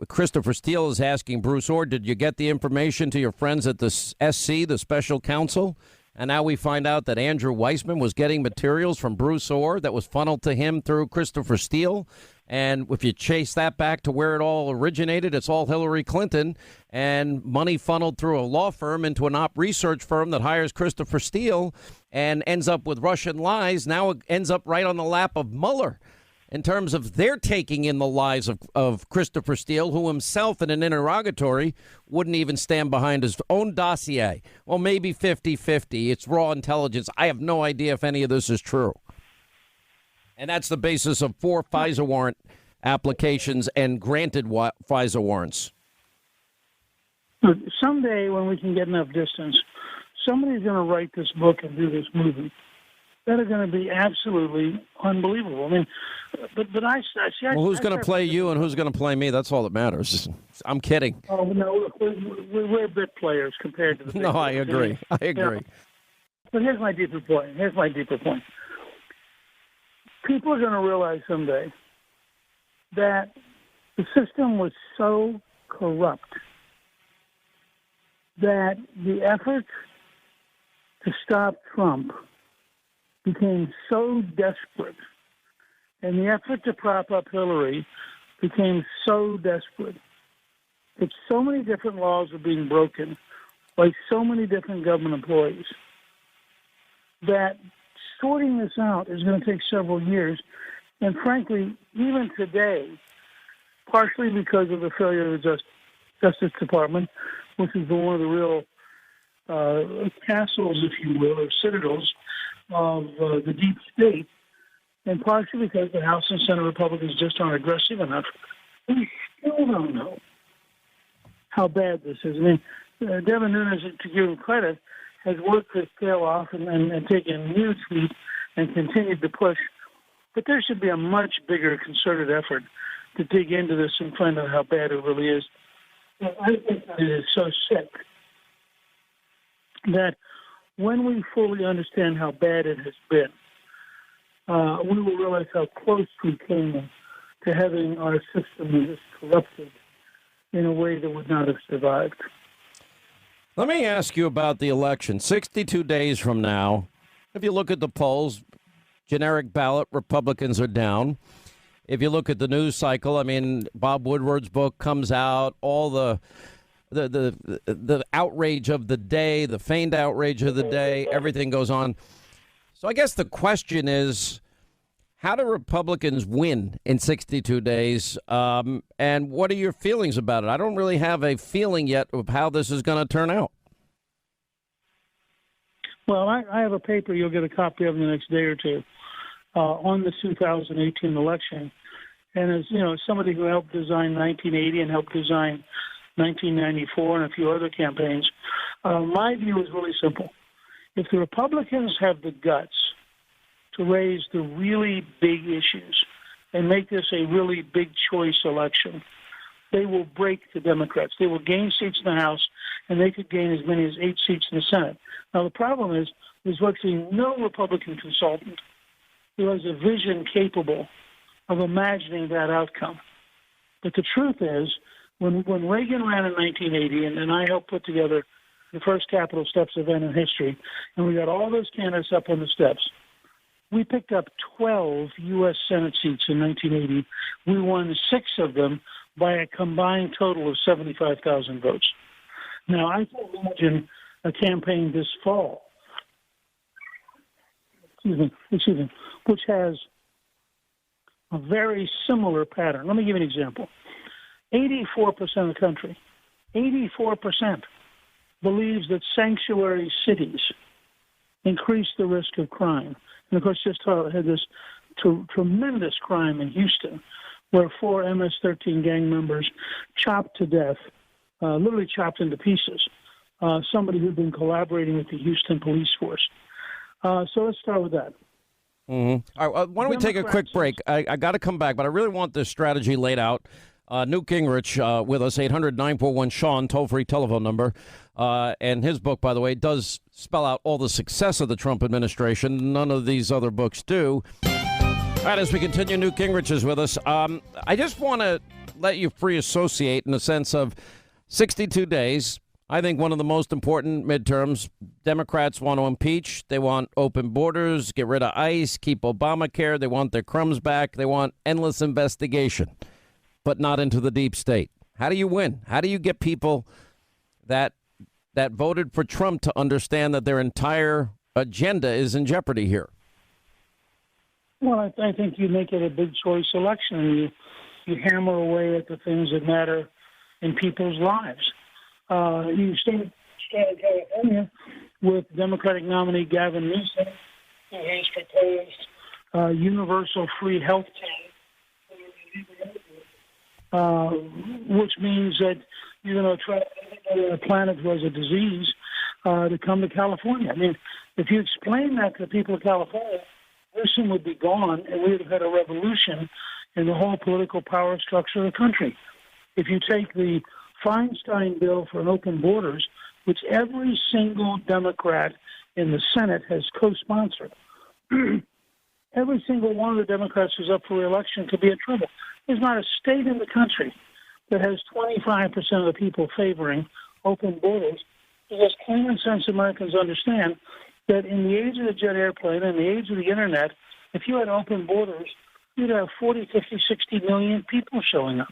Christopher Steele is asking Bruce Orr, did you get the information to your friends at the SC, the special counsel? And now we find out that Andrew Weissman was getting materials from Bruce Orr that was funneled to him through Christopher Steele. And if you chase that back to where it all originated, it's all Hillary Clinton and money funneled through a law firm into an op research firm that hires Christopher Steele and ends up with Russian lies. Now it ends up right on the lap of Mueller in terms of their taking in the lies of Christopher Steele, who himself in an interrogatory wouldn't even stand behind his own dossier. Well, maybe 50-50. It's raw intelligence. I have no idea if any of this is true. And that's the basis of 4 FISA warrant applications and granted FISA warrants. Look, someday when we can get enough distance, somebody's going to write this book and do this movie that are going to be absolutely unbelievable. I mean, but I see. Well, who's going to play you and who's going to play me? That's all that matters. I'm kidding. Oh no, we're bit players compared to the. No, I agree. I agree. But here's my deeper point. People are going to realize someday that the system was so corrupt that the effort to stop Trump became so desperate, and the effort to prop up Hillary became so desperate that so many different laws are being broken by so many different government employees that sorting this out is going to take several years. And frankly, even today, partially because of the failure of the Justice Department, which has been one of the real castles, if you will, or citadels of the deep state, and partially because the House and Senate Republicans just aren't aggressive enough, we still don't know how bad this is. I mean, Devin Nunes, to give him credit, has worked his tail off and taken huge leaps and continued to push. But there should be a much bigger concerted effort to dig into this and find out how bad it really is. I think that it is so sick that when we fully understand how bad it has been, we will realize how close we came to having our system just corrupted in a way that would not have survived. Let me ask you about the election. 62 days from now, if you look at the polls, generic ballot, Republicans are down. if you look at the news cycle, I mean, Bob Woodward's book comes out, all the outrage of the day, the feigned outrage of the day, everything goes on. So I guess the question is, how do Republicans win in 62 days? And what are your feelings about it? I don't really have a feeling yet of how this is going to turn out. Well, I have a paper you'll get a copy of in the next day or two on the 2018 election. And as you know, somebody who helped design 1980 and helped design 1994 and a few other campaigns, my view is really simple. If the Republicans have the guts to raise the really big issues and make this a really big choice election, they will break the Democrats. They will gain seats in the House, and they could gain as many as 8 seats in the Senate. Now, the problem is there's virtually no Republican consultant who has a vision capable of imagining that outcome. But the truth is, when Reagan ran in 1980, and I helped put together the first Capitol Steps event in history, and we got all those candidates up on the steps, we picked up 12 U.S. Senate seats in 1980. We won 6 of them by a combined total of 75,000 votes. Now, I can imagine a campaign this fall, which has a very similar pattern. Let me give you an example. 84% of the country, 84% believes that sanctuary cities increase the risk of crime. And, of course, just had this tremendous crime in Houston where 4 MS-13 gang members chopped to death, literally chopped into pieces, somebody who'd been collaborating with the Houston police force. So let's start with that. Mm-hmm. All right, why don't we take a quick break? I got to come back, but I really want this strategy laid out. Newt Gingrich with us, 800-941-SEAN, toll-free telephone number. And his book, by the way, does spell out all the success of the Trump administration. None of these other books do. All right, as we continue, Newt Gingrich is with us. I just want to let you free associate in the sense of 62 days. I think one of the most important midterms. Democrats want to impeach. They want open borders, get rid of ICE, keep Obamacare. They want their crumbs back. They want endless investigation, but not into the deep state. How do you win? How do you get people that voted for Trump to understand that their entire agenda is in jeopardy here? Well, I think you make it a big choice election. You hammer away at the things that matter in people's lives. You start in California with Democratic nominee Gavin Newsom, who has proposed universal free health care, which means that you're going to attract everybody on the planet who has a disease to come to California. I mean, if you explain that to the people of California, Newsom would be gone, and we would have had a revolution in the whole political power structure of the country. If you take the Feinstein bill for open borders, which every single Democrat in the Senate has co-sponsored, every single one of the Democrats who's up for re-election could be in trouble. There's not a state in the country that has 25% of the people favoring open borders, because common sense Americans understand that in the age of the jet airplane and the age of the internet, if you had open borders, you'd have 40, 50, 60 million people showing up.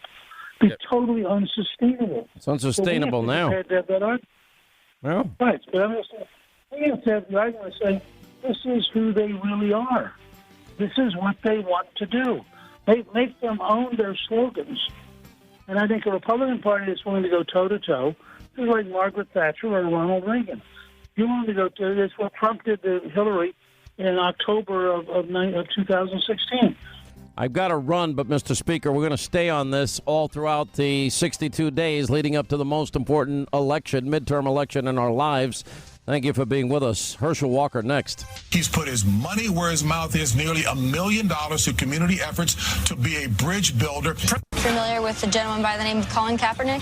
It's totally unsustainable. It's unsustainable now. Well, right. But I'm going to say, we have to have the argument to say, this is who they really are. This is what they want to do. They make them own their slogans. And I think a Republican Party that's willing to go toe-to-toe is like Margaret Thatcher or Ronald Reagan. You want to go to this, what Trump did to Hillary in October of 2016. I've got to run, but Mr. Speaker, we're going to stay on this all throughout the 62 days leading up to the most important election, midterm election in our lives. Thank you for being with us. Herschel Walker next. He's put his money where his mouth is, nearly $1 million to community efforts to be a bridge builder. Familiar with the gentleman by the name of Colin Kaepernick?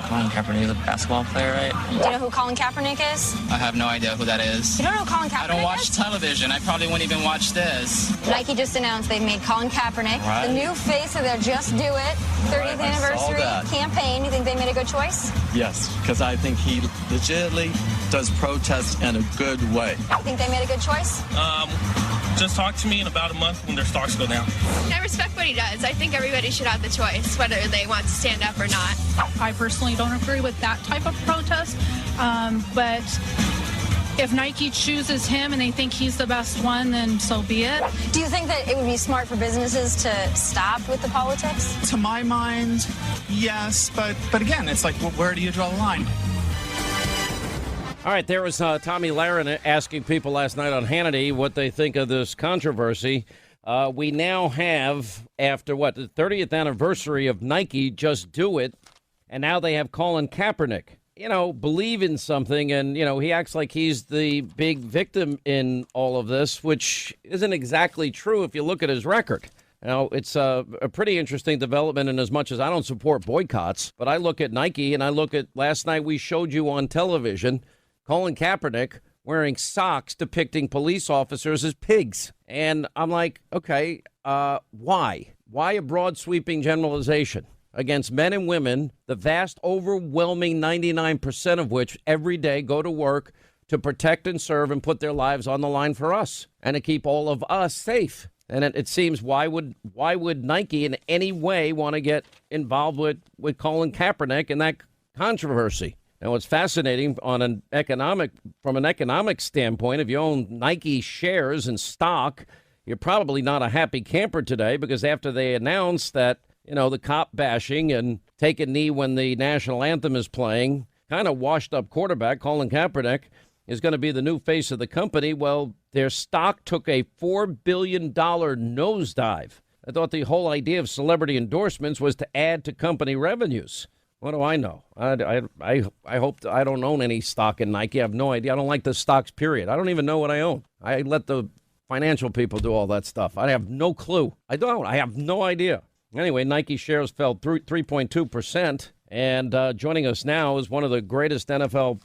Colin Kaepernick is a basketball player, right? Do you know who Colin Kaepernick is? I have no idea who that is. You don't know who Colin Kaepernick is? I don't watch television. I probably wouldn't even watch this. Nike just announced they've made Colin Kaepernick the new face of their Just Do It 30th anniversary campaign. You think they made a good choice? Yes, because I think he legitimately does protest in a good way. You think they made a good choice? Just talk to me in about a month when their stocks go down. I respect what he does. I think everybody should have the choice whether they want to stand up or not. I personally don't agree with that type of protest, but if Nike chooses him and they think he's the best one, then so be it. Do you think that it would be smart for businesses to stop with the politics? To my mind, yes, but again, it's like, where do you draw the line? All right, there was Tommy Lahren asking people last night on Hannity what they think of this controversy. We now have, after the 30th anniversary of Nike, Just Do It, and now they have Colin Kaepernick. Believe in something, and, he acts like he's the big victim in all of this, which isn't exactly true if you look at his record. Now, it's a pretty interesting development in as much as I don't support boycotts, but I look at Nike, and I look at last night we showed you on television Colin Kaepernick wearing socks depicting police officers as pigs. And I'm like, okay, why? Why a broad sweeping generalization against men and women, the vast, overwhelming 99% of which every day go to work to protect and serve and put their lives on the line for us and to keep all of us safe? And it seems, why would Nike in any way want to get involved with Colin Kaepernick in that controversy? Now, what's fascinating from an economic standpoint, if you own Nike shares and stock, you're probably not a happy camper today, because after they announced that, the cop bashing and take a knee when the national anthem is playing, kind of washed up quarterback Colin Kaepernick is going to be the new face of the company. Well, their stock took a $4 billion nosedive. I thought the whole idea of celebrity endorsements was to add to company revenues. What do I know? I hope I don't own any stock in Nike. I have no idea. I don't like the stocks, period. I don't even know what I own. I let the financial people do all that stuff. I have no clue. I have no idea. Anyway, Nike shares fell through 3.2%. And joining us now is one of the greatest NFL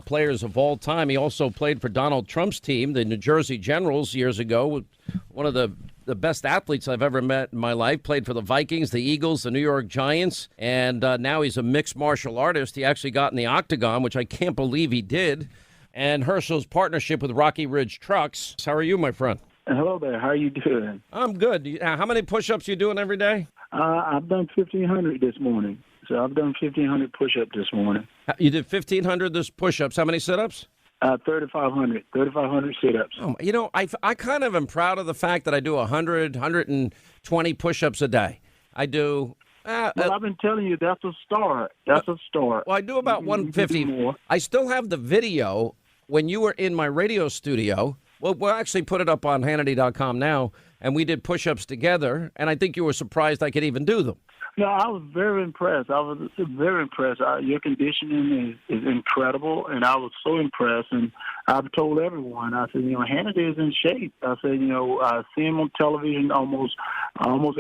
players of all time. He also played for Donald Trump's team, the New Jersey Generals, years ago. One of the best athletes I've ever met in my life. Played for the Vikings, the Eagles, the New York Giants, and now he's a mixed martial artist. He actually got in the octagon, which I can't believe he did. And Herschel's partnership with Rocky Ridge Trucks. How are you, my friend? Hello there. How are you doing? I'm good. How many push-ups you doing every day? I've done 1,500 this morning. So I've done 1,500 push-ups this morning. You did 1,500 this push-ups. How many sit-ups? 3,500 sit-ups. Oh, I kind of am proud of the fact that I do 100, 120 push-ups a day. I do. Well, I've been telling you, that's a start. That's a start. Well, I do about 150. I still have the video when you were in my radio studio. Well, we'll actually put it up on Hannity.com now, and we did push-ups together, and I think you were surprised I could even do them. No, I was very impressed. Your conditioning is incredible, and I was so impressed. And I've told everyone, I said, Hannity is in shape. I said, I see him on television almost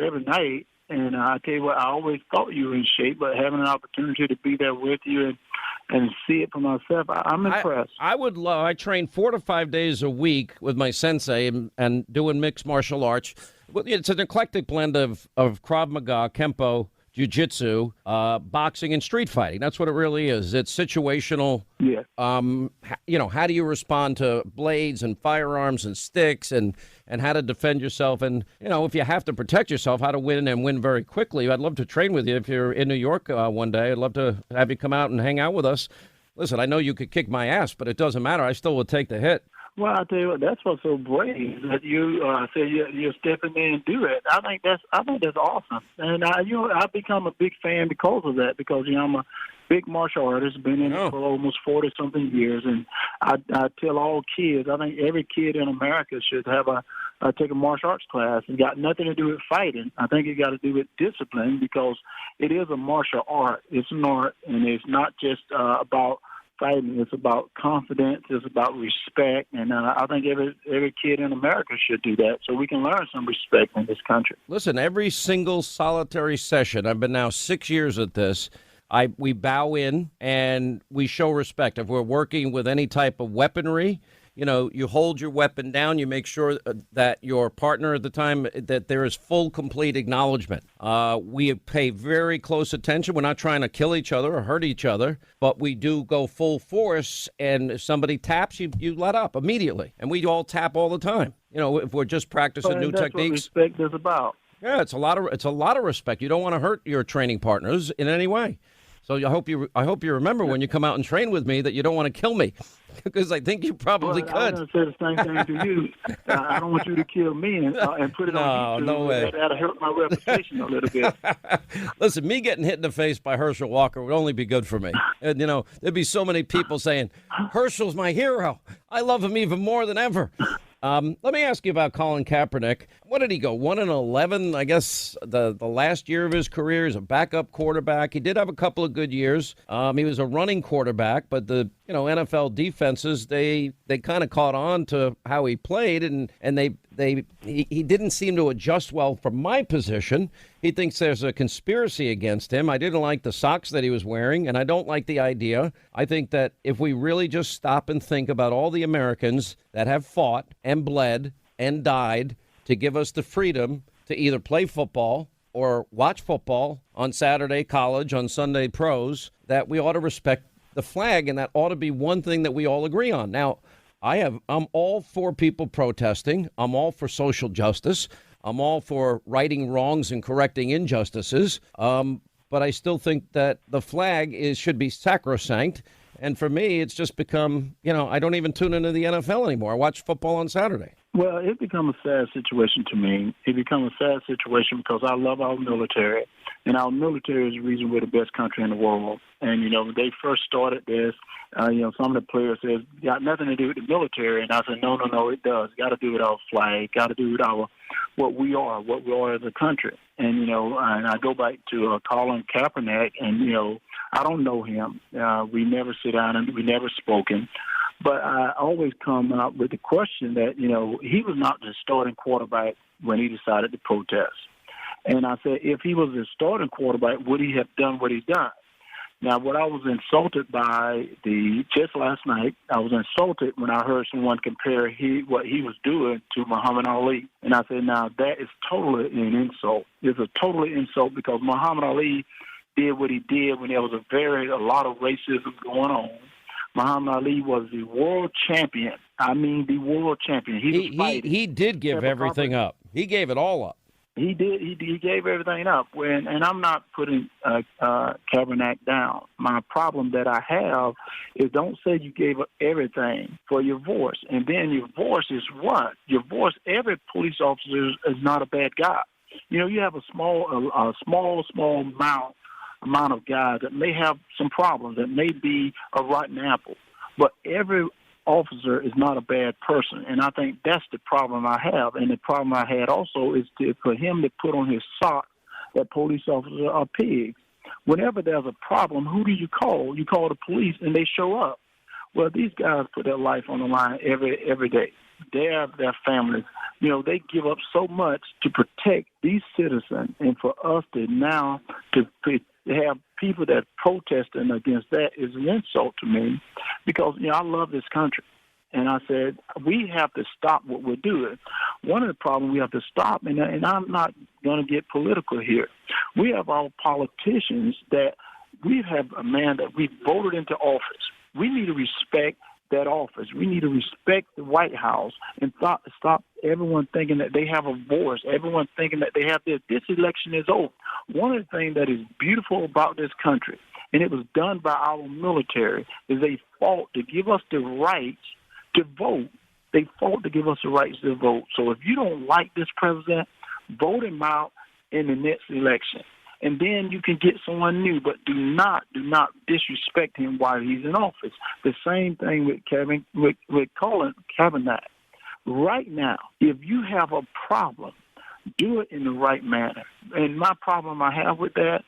every night. And I tell you what, I always thought you were in shape, but having an opportunity to be there with you and see it for myself, I'm impressed. I train 4 to 5 days a week with my sensei and doing mixed martial arts. It's an eclectic blend of Krav Maga, Kempo, Jiu-Jitsu, boxing, and street fighting. That's what it really is. It's situational. Yeah. How do you respond to blades and firearms and sticks and how to defend yourself? And, if you have to protect yourself, how to win and win very quickly. I'd love to train with you if you're in New York one day. I'd love to have you come out and hang out with us. Listen, I know you could kick my ass, but it doesn't matter. I still would take the hit. Well, I tell you what, that's what's so brave that you say you're stepping in and do it. I think that's awesome, and I've become a big fan because of that. Because I'm a big martial artist, been in it for almost 40-something years, and I tell all kids, I think every kid in America should have take a martial arts class. It's got nothing to do with fighting. I think it got to do with discipline, because it is a martial art. It's an art, and it's not just about fighting. It's about confidence. It's about respect, and I think every kid in America should do that, so we can learn some respect in this country. Listen, every single solitary session, I've been now 6 years at this, we bow in and we show respect. If we're working with any type of weaponry, you hold your weapon down. You make sure that your partner at the time, that there is full, complete acknowledgement. We pay very close attention. We're not trying to kill each other or hurt each other, but we do go full force. And if somebody taps, you let up immediately. And we all tap all the time. if we're just practicing new that's techniques. What respect is about. Yeah, it's a lot of respect. You don't want to hurt your training partners in any way. So I hope you remember when you come out and train with me that you don't want to kill me, because I think you probably could. I was going to say the same thing to you. I don't want you to kill me and put it on YouTube. No way. That'll hurt my reputation a little bit. Listen, me getting hit in the face by Herschel Walker would only be good for me. And, there'd be so many people saying, Herschel's my hero. I love him even more than ever. Let me ask you about Colin Kaepernick. What did he go? 1-11, I guess, the last year of his career. He's a backup quarterback. He did have a couple of good years. He was a running quarterback, but the NFL defenses, they kind of caught on to how he played, and he didn't seem to adjust well from my position. He thinks there's a conspiracy against him. I didn't like the socks that he was wearing, and I don't like the idea. I think that if we really just stop and think about all the Americans that have fought and bled and died to give us the freedom to either play football or watch football on Saturday college, on Sunday pros, that we ought to respect the flag, and that ought to be one thing that we all agree on. Now, I'm all for people protesting. I'm all for social justice. I'm all for righting wrongs and correcting injustices. But I still think that the flag should be sacrosanct. And for me, it's just become, I don't even tune into the NFL anymore. I watch football on Saturday. Well, it becomes a sad situation to me. It becomes a sad situation because I love our military, and our military is the reason we're the best country in the world. And, when they first started this, some of the players said, got nothing to do with the military. And I said, no, it does. Got to do with our flag, got to do with what we are as a country. And, and I go back to Colin Kaepernick, and, I don't know him. We never sit down and we never spoken. But I always come out with the question that, he was not the starting quarterback when he decided to protest. And I said, if he was the starting quarterback, would he have done what he's done? Now, what I was insulted by just last night, I was insulted when I heard someone compare what he was doing to Muhammad Ali. And I said, now, that is totally an insult. It's a totally insult because Muhammad Ali did what he did when there was a lot of racism going on. Muhammad Ali was the world champion. I mean, the world champion. He did give everything up. He gave it all up. He did. He gave everything up. And I'm not putting Kaepernick down. My problem that I have is don't say you gave up everything for your voice. And then your voice is what? Your voice, every police officer is not a bad guy. You have a small amount of guys that may have some problems, that may be a rotten apple. But every officer is not a bad person, and I think that's the problem I have. And the problem I had also is for him to put on his sock that police officers are pigs. Whenever there's a problem, who do you call? You call the police, and they show up. Well, these guys put their life on the line every day. Their families, they give up so much to protect these citizens, and for us to now to have people that protesting against that is an insult to me, because I love this country, and I said we have to stop what we're doing. One of the problems we have to stop, and I'm not going to get political here. We have our politicians that we have a man that we voted into office. We need to respect that office. We need to respect the White House and stop everyone thinking that they have a voice, everyone thinking that they have this. This election is over. One of the things that is beautiful about this country, and it was done by our military, is they fought to give us the rights to vote. They fought to give us the rights to vote. So if you don't like this president, vote him out in the next election. And then you can get someone new, but do not disrespect him while he's in office. The same thing with Colin Kaepernick. Right now, if you have a problem, do it in the right manner. And my problem I have with that,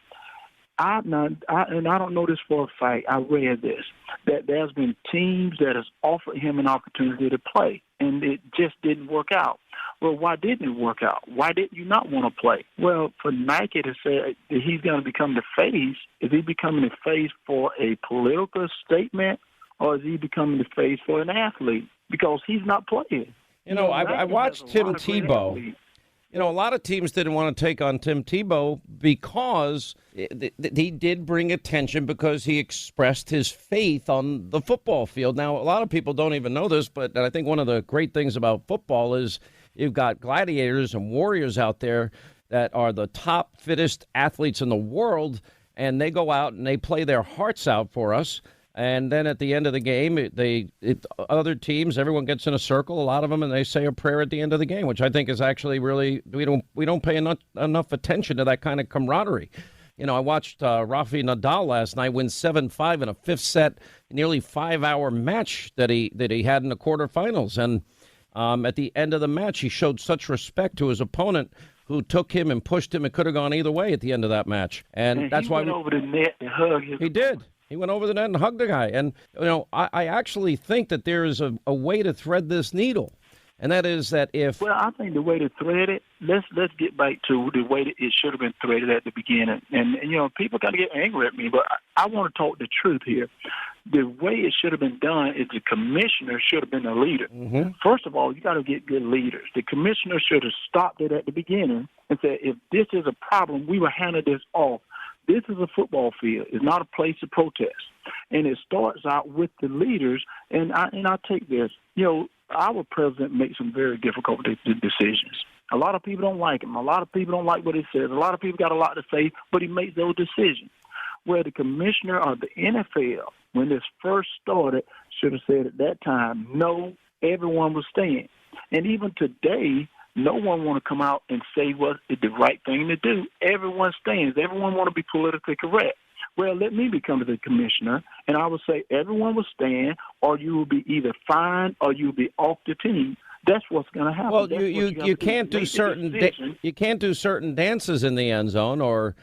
I don't know this for a fact. I read this, that there's been teams that has offered him an opportunity to play, and it just didn't work out. Well, why didn't it work out? Why didn't you not want to play? Well, for Nike to say that he's going to become the face, is he becoming the face for a political statement, or is he becoming the face for an athlete? Because he's not playing. I watched Tim Tebow. A lot of teams didn't want to take on Tim Tebow because he did bring attention because he expressed his faith on the football field. Now, a lot of people don't even know this, but I think one of the great things about football is You've got gladiators and warriors out there that are the top, fittest athletes in the world, and they go out and they play their hearts out for us. And then at the end of the game, other teams, everyone gets in a circle, a lot of them, and they say a prayer at the end of the game, which I think is actually really, we don't pay enough attention to that kind of camaraderie. You know, I watched Rafael Nadal last night win 7-5 in a fifth set, nearly 5-hour match that he had in the quarterfinals. And at the end of the match, he showed such respect to his opponent, who took him and pushed him. It could have gone either way at the end of that match. And that's why he went over the net and hugged him. He did. He went over the net and hugged the guy. And, you know, I actually think that there is a way to thread this needle. And that is that if... Well, I think the way to thread it, let's get back to the way that it should have been threaded at the beginning. And you know, people got to get angry at me, but I want to talk the truth here. The way it should have been done is the commissioner should have been the leader. Mm-hmm. First of all, you got to get good leaders. The commissioner should have stopped it at the beginning and said, if this is a problem, we will handle this off. This is a football field. It's not a place to protest. And it starts out with the leaders. And I take this. You know, our president makes some very difficult decisions. A lot of people don't like him. A lot of people don't like what he says. A lot of people got a lot to say, but he makes those decisions. Where the commissioner of the NFL, when this first started, should have said at that time, no, everyone was staying. And even today, no one want to come out and say what is the right thing to do. Everyone stands. Everyone want to be politically correct. Well, let me become the commissioner, and I would say everyone will stand, or you will be either fined or you will be off the team. That's what's going to happen. Well, you can't do certain dances in the end zone or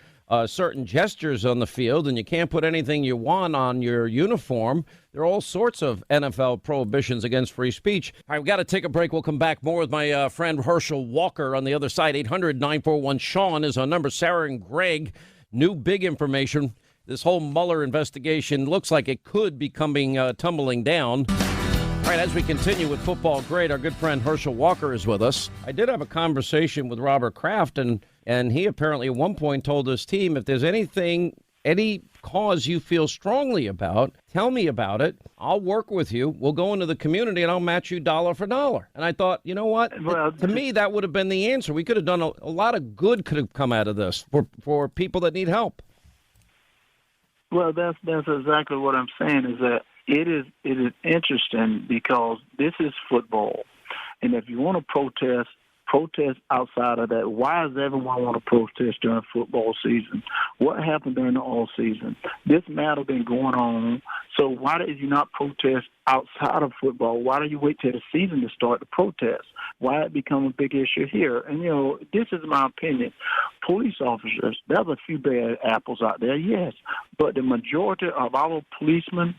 certain gestures on the field, and you can't put anything you want on your uniform. There are all sorts of NFL prohibitions against free speech. All right, we've got to take a break. We'll come back more with my friend Herschel Walker on the other side. 800-941-SEAN is our number. Sarah and Greg, new big information. This whole Mueller investigation looks like it could be coming tumbling down. All right, as we continue with football great, our good friend Herschel Walker is with us. I did have a conversation with Robert Kraft, and he apparently at one point told his team, if there's any cause you feel strongly about, tell me about it. I'll work with you. We'll go into the community, and I'll match you dollar for dollar. And I thought, you know what? Well, to me, that would have been the answer. We could have done a lot of good could have come out of this for people that need help. Well, that's exactly what I'm saying, is that it is interesting because this is football. And if you want to protest outside of that. Why does everyone want to protest during football season? What happened during the all season? This matter been going on. So why did you not protest outside of football? Why do you wait till the season to start to protest? Why it become a big issue here? And, you know, this is my opinion. Police officers, there's a few bad apples out there, yes. But the majority of our policemen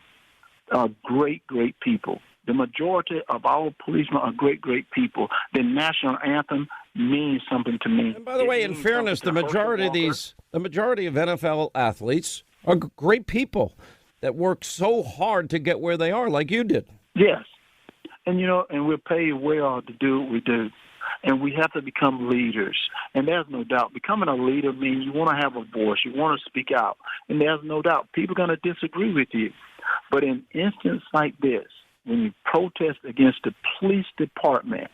are great, great people. The majority of our policemen are great, great people. The national anthem means something to me. And by the way, in fairness, the majority of NFL athletes are great people that work so hard to get where they are, like you did. Yes. And, you know, and we're paid well to do what we do. And we have to become leaders. And there's no doubt, becoming a leader means you want to have a voice. You want to speak out. And there's no doubt, people are going to disagree with you. But in instances like this, when you protest against the police department,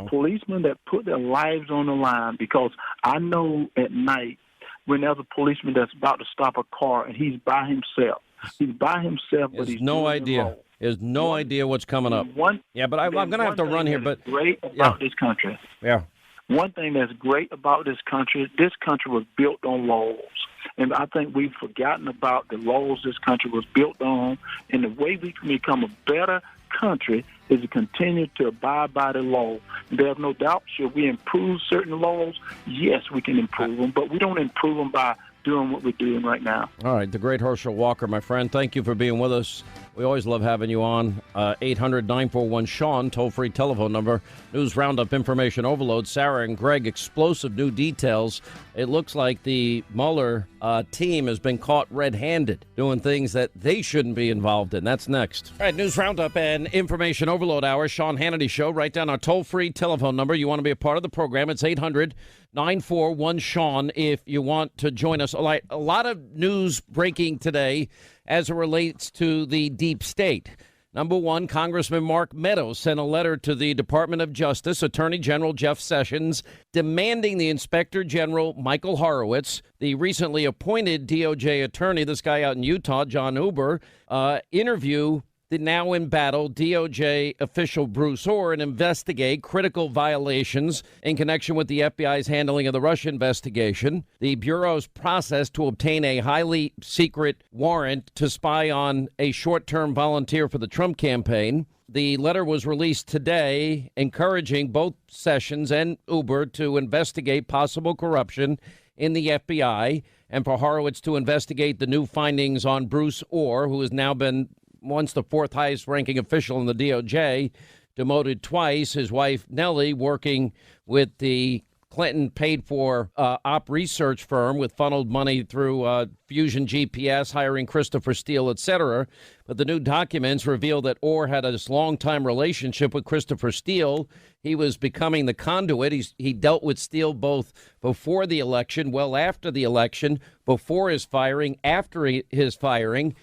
policemen that put their lives on the line, because I know at night when there's a policeman that's about to stop a car and he's by himself. But he's no idea. There's no idea what's coming up. But I'm going to have to run here. But great about this country. Yeah. One thing that's great about this country was built on laws. And I think we've forgotten about the laws this country was built on. And the way we can become a better country is to continue to abide by the law. There's no doubt, should we improve certain laws? Yes, we can improve them, but we don't improve them by doing what we're doing right now. All right, the great Herschel Walker, my friend, thank you for being with us. We always love having you on. 800-941-SEAN, toll-free telephone number. News Roundup Information Overload. Sarah and Greg, explosive new details. It looks like the Mueller team has been caught red-handed doing things that they shouldn't be involved in. That's next. All right, News Roundup and Information Overload Hour. Sean Hannity Show. Write down our toll-free telephone number. You want to be a part of the program. It's 800-941-SEAN if you want to join us. A lot of news breaking today as it relates to the deep state. Number one, Congressman Mark Meadows sent a letter to the Department of Justice, Attorney General Jeff Sessions, demanding the Inspector General Michael Horowitz, the recently appointed DOJ attorney, this guy out in Utah, John Huber, interview the now in battle DOJ official Bruce Orr and investigate critical violations in connection with the FBI's handling of the Russia investigation, the Bureau's process to obtain a highly secret warrant to spy on a short-term volunteer for the Trump campaign. The letter was released today, encouraging both Sessions and Huber to investigate possible corruption in the FBI and for Horowitz to investigate the new findings on Bruce Orr, who has now been once the fourth highest ranking official in the DOJ, demoted twice. His wife, Nellie, working with the Clinton paid for op research firm with funneled money through Fusion GPS, hiring Christopher Steele, etc. But the new documents reveal that Orr had this longtime relationship with Christopher Steele. He was becoming the conduit. He dealt with Steele both before the election, well after the election, before his firing, after his firing.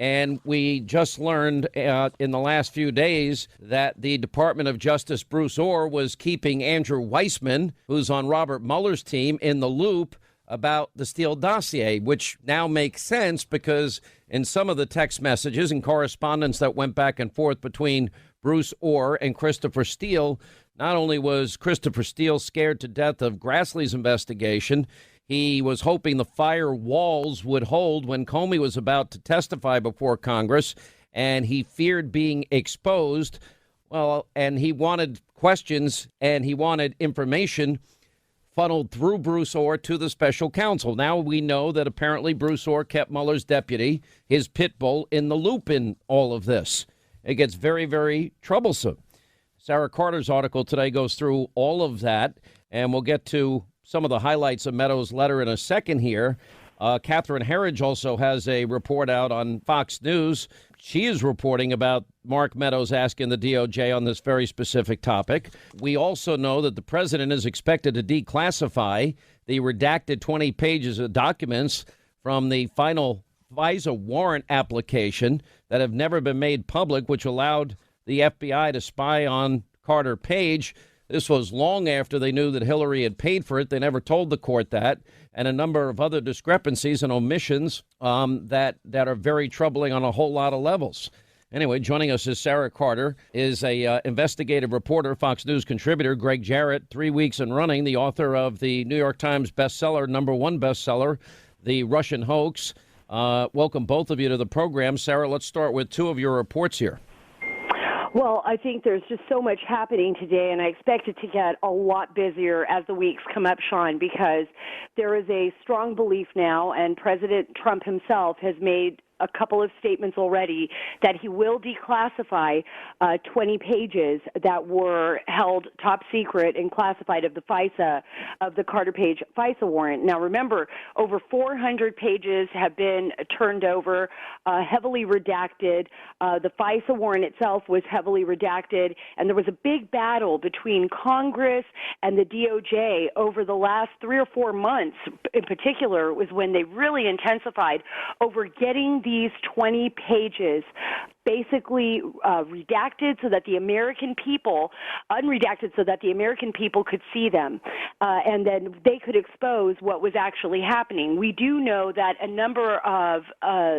And we just learned in the last few days that the Department of Justice, Bruce Orr, was keeping Andrew Weissman, who's on Robert Mueller's team, in the loop about the Steele dossier, which now makes sense because in some of the text messages and correspondence that went back and forth between Bruce Orr and Christopher Steele, not only was Christopher Steele scared to death of Grassley's investigation, he was hoping the fire walls would hold when Comey was about to testify before Congress, and he feared being exposed. Well, and he wanted questions and he wanted information funneled through Bruce Orr to the special counsel. Now we know that apparently Bruce Orr kept Mueller's deputy, his pit bull, in the loop in all of this. It gets very, very troublesome. Sarah Carter's article today goes through all of that, and we'll get to some of the highlights of Meadows' letter in a second here. Catherine Herridge also has a report out on Fox News. She is reporting about Mark Meadows asking the DOJ on this very specific topic. We also know that the president is expected to declassify the redacted 20 pages of documents from the final FISA warrant application that have never been made public, which allowed the FBI to spy on Carter Page. This was long after they knew that Hillary had paid for it. They never told the court that, and a number of other discrepancies and omissions that are very troubling on a whole lot of levels. Anyway, joining us is Sarah Carter, is a investigative reporter, Fox News contributor. Greg Jarrett, 3 weeks and running, the author of the New York Times bestseller, #1 bestseller, The Russian Hoax. Welcome both of you to the program. Sarah, let's start with two of your reports here. Well, I think there's just so much happening today, and I expect it to get a lot busier as the weeks come up, Sean, because there is a strong belief now, and President Trump himself has made a couple of statements already that he will declassify 20 pages that were held top secret and classified of the FISA, of the Carter Page FISA warrant. Now, remember, over 400 pages have been turned over, heavily redacted. The FISA warrant itself was heavily redacted, and there was a big battle between Congress and the DOJ over the last 3 or 4 months. In particular, was when they really intensified over getting these 20 pages basically redacted so that the American people, unredacted so that the American people could see them, and then they could expose what was actually happening. We do know that a number of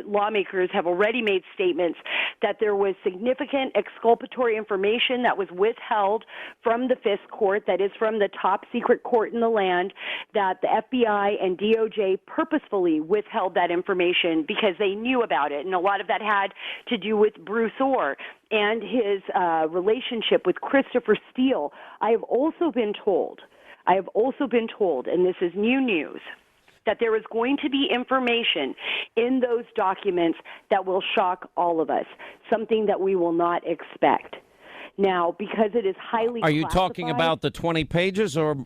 lawmakers have already made statements that there was significant exculpatory information that was withheld from the FISC court, that is from the top secret court in the land, that the FBI and DOJ purposefully withheld that information because they knew about it. And a lot of that had to do with Bruce Orr and his relationship with Christopher Steele. I have also been told, and this is new news, that there is going to be information in those documents that will shock all of us, something that we will not expect. Now, because it is highly Are you talking about the 20 pages or...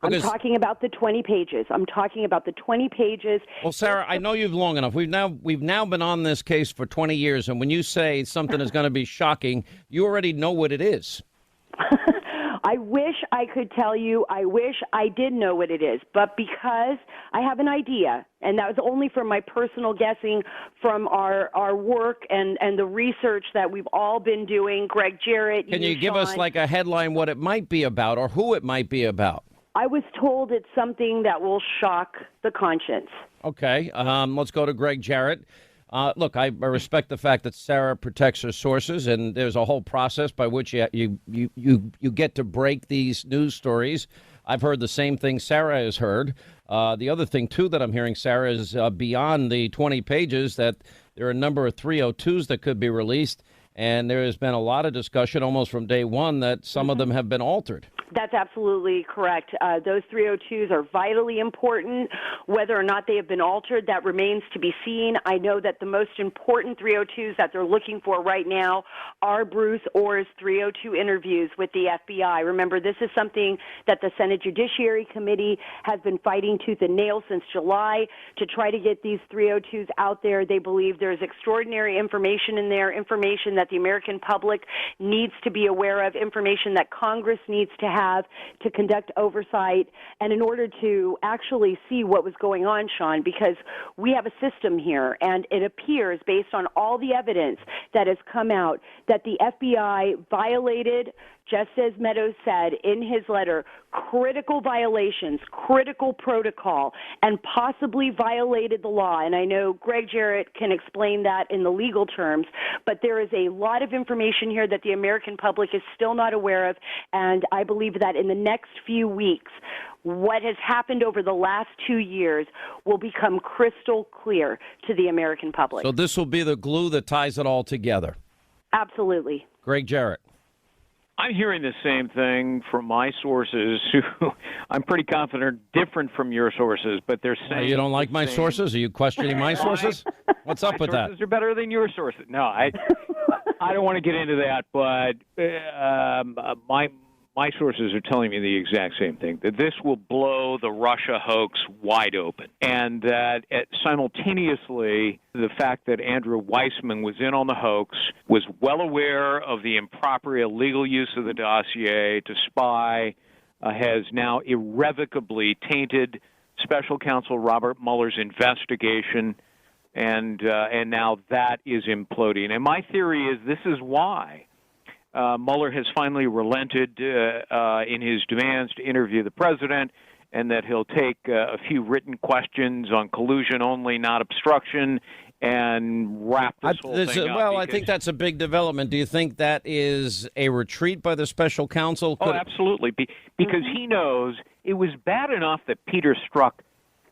I'm talking about the 20 pages. Well, Sarah, I know you've long enough. We've now been on this case for 20 years, and when you say something is going to be shocking, you already know what it is. I wish I could tell you. I wish I did know what it is. But because I have an idea, and that was only from my personal guessing from our work and the research that we've all been doing, Greg Jarrett, Can you give us Sean, like a headline what it might be about or who it might be about? I was told it's something that will shock the conscience. Okay, let's go to Greg Jarrett. Look, I respect the fact that Sarah protects her sources, and there's a whole process by which you get to break these news stories. I've heard the same thing Sarah has heard. The other thing, too, that I'm hearing, Sarah, is beyond the 20 pages that there are a number of 302s that could be released, and there has been a lot of discussion almost from day one that some of them have been altered. That's absolutely correct. Those 302s are vitally important. Whether or not they have been altered, that remains to be seen. I know that the most important 302s that they're looking for right now are Bruce Orr's 302 interviews with the FBI. Remember, this is something that the Senate Judiciary Committee has been fighting tooth and nail since July to try to get these 302s out there. They believe there's extraordinary information in there, information that the American public needs to be aware of, information that Congress needs to have to conduct oversight, and in order to actually see what was going on, Sean, because we have a system here, and it appears, based on all the evidence that has come out, that the FBI violated, just as Meadows said in his letter, critical violations, critical protocol, and possibly violated the law. And I know Greg Jarrett can explain that in the legal terms, but there is a lot of information here that the American public is still not aware of, and I believe that in the next few weeks, what has happened over the last 2 years will become crystal clear to the American public. So this will be the glue that ties it all together. Absolutely. Greg Jarrett. I'm hearing the same thing from my sources, who I'm pretty confident are different from your sources, but they're saying... You don't like my sources? Are you questioning my sources? What's up with that? My sources are better than your sources. No, I don't want to get into that, but my sources are telling me the exact same thing, that this will blow the Russia hoax wide open, and that simultaneously the fact that Andrew Weissman was in on the hoax, was well aware of the improper illegal use of the dossier to spy, has now irrevocably tainted Special Counsel Robert Mueller's investigation, and now that is imploding. And my theory is this is why Mueller has finally relented in his demands to interview the president, and that he'll take a few written questions on collusion only, not obstruction, and wrap this whole thing up. Well, I think that's a big development. Do you think that is a retreat by the special counsel? Oh, absolutely, because he knows it was bad enough that Peter Strzok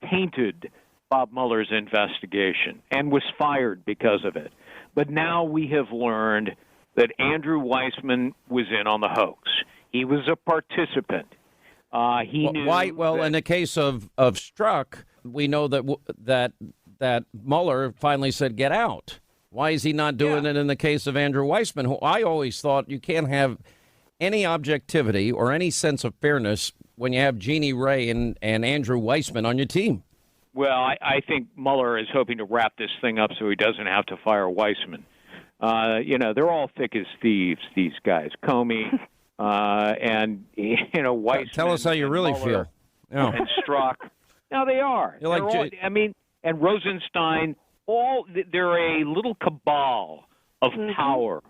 tainted Bob Mueller's investigation and was fired because of it. But now we have learned that Andrew Weissman was in on the hoax. He was a participant. He knew. Why? Well, in the case of Strzok, we know that Mueller finally said, "Get out." Why is he not doing it in the case of Andrew Weissman, who I always thought you can't have any objectivity or any sense of fairness when you have Jeannie Ray and Andrew Weissman on your team? Well, I think Mueller is hoping to wrap this thing up so he doesn't have to fire Weissman. They're all thick as thieves, these guys. Comey and, Weissman. Tell us how you really Mueller feel. Yeah. And Strzok. No, they are. And Rosenstein, they're a little cabal of power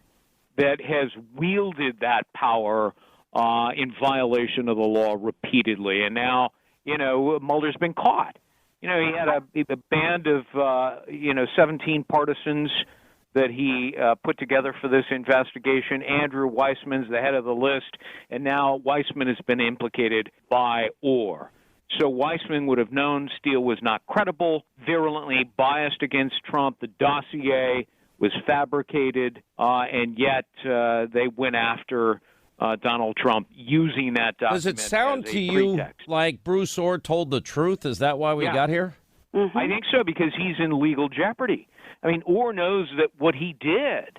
that has wielded that power in violation of the law repeatedly. And now, Mueller's been caught. He had a band of, 17 partisans that he put together for this investigation. Andrew Weissman's the head of the list, and now Weissman has been implicated by Orr. So Weissman would have known Steele was not credible, virulently biased against Trump. The dossier was fabricated, and yet they went after Donald Trump using that document. Does it sound as a to you pretext. like Bruce Orr told the truth? Is that why we got here? Mm-hmm. I think so, because he's in legal jeopardy. I mean, Orr knows that what he did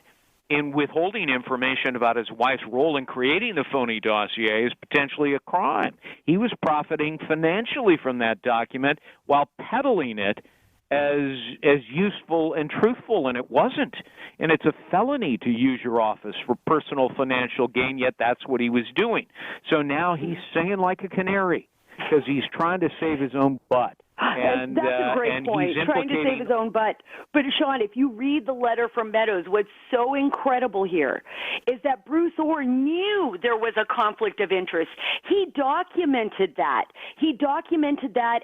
in withholding information about his wife's role in creating the phony dossier is potentially a crime. He was profiting financially from that document while peddling it as useful and truthful, and it wasn't. And it's a felony to use your office for personal financial gain, yet that's what he was doing. So now he's singing like a canary because he's trying to save his own butt. And that's a great point, trying to save his own butt. But, Sean, if you read the letter from Meadows, what's so incredible here is that Bruce Orr knew there was a conflict of interest. He documented that.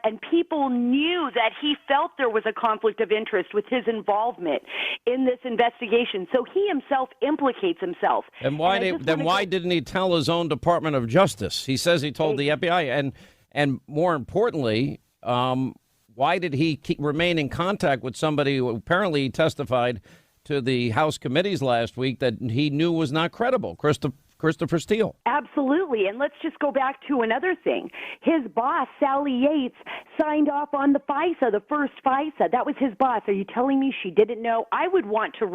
And people knew that he felt there was a conflict of interest with his involvement in this investigation. So he himself implicates himself. And why didn't he tell his own Department of Justice? He says he told the FBI. And more importantly, why did he remain in contact with somebody who apparently testified to the House committees last week that he knew was not credible, Christopher Steele? Absolutely. And let's just go back to another thing. His boss, Sally Yates, signed off on the FISA, the first FISA. That was his boss. Are you telling me she didn't know? I would want to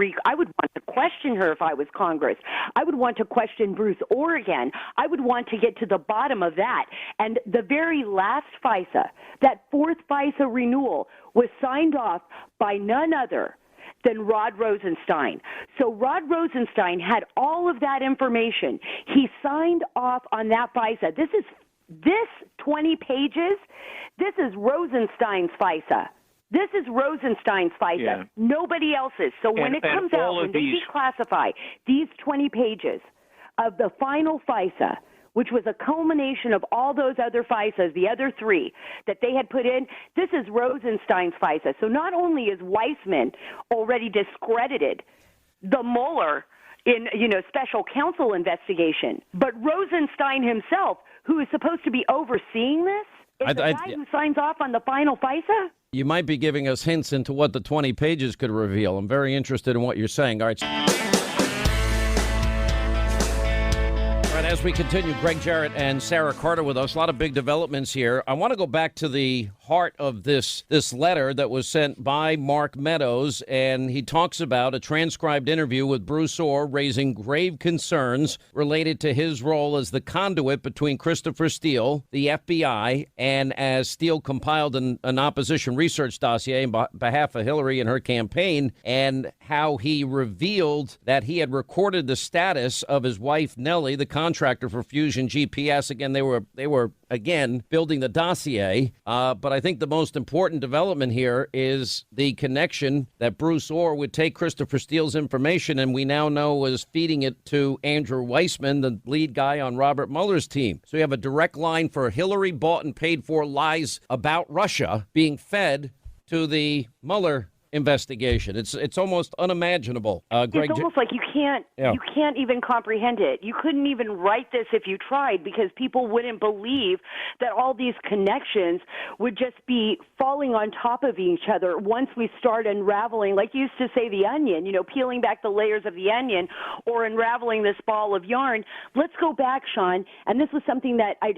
question her if I was Congress. I would want to question Bruce Orr again. I would want to get to the bottom of that. And the very last FISA, that fourth FISA renewal, was signed off by none other than Rod Rosenstein. So Rod Rosenstein had all of that information. He signed off on that FISA. This 20 pages, this is Rosenstein's FISA. This is Rosenstein's FISA. Yeah. Nobody else's. So when it comes out, when they declassify these 20 pages of the final FISA, which was a culmination of all those other FISAs, the other three that they had put in, this is Rosenstein's FISA. So not only is Weissman already discredited the Mueller special counsel investigation, but Rosenstein himself, who is supposed to be overseeing this, is the guy who signs off on the final FISA? You might be giving us hints into what the 20 pages could reveal. I'm very interested in what you're saying. All right. As we continue, Greg Jarrett and Sarah Carter with us. A lot of big developments here. I want to go back to the heart of this letter that was sent by Mark Meadows, and he talks about a transcribed interview with Bruce Orr raising grave concerns related to his role as the conduit between Christopher Steele, the FBI, and as Steele compiled an opposition research dossier on behalf of Hillary and her campaign, and how he revealed that he had recorded the status of his wife, Nellie, the contractor for Fusion GPS. Again, they were again building the dossier. But I think the most important development here is the connection that Bruce Orr would take Christopher Steele's information, and we now know was feeding it to Andrew Weissman, the lead guy on Robert Mueller's team. So you have a direct line for Hillary bought and paid for lies about Russia being fed to the Mueller investigation. It's almost unimaginable. Greg, it's almost like you can't even comprehend it. You couldn't even write this if you tried, because people wouldn't believe that all these connections would just be falling on top of each other once we start unraveling, like you used to say, the onion, peeling back the layers of the onion or unraveling this ball of yarn. Let's go back, Sean, and this was something that I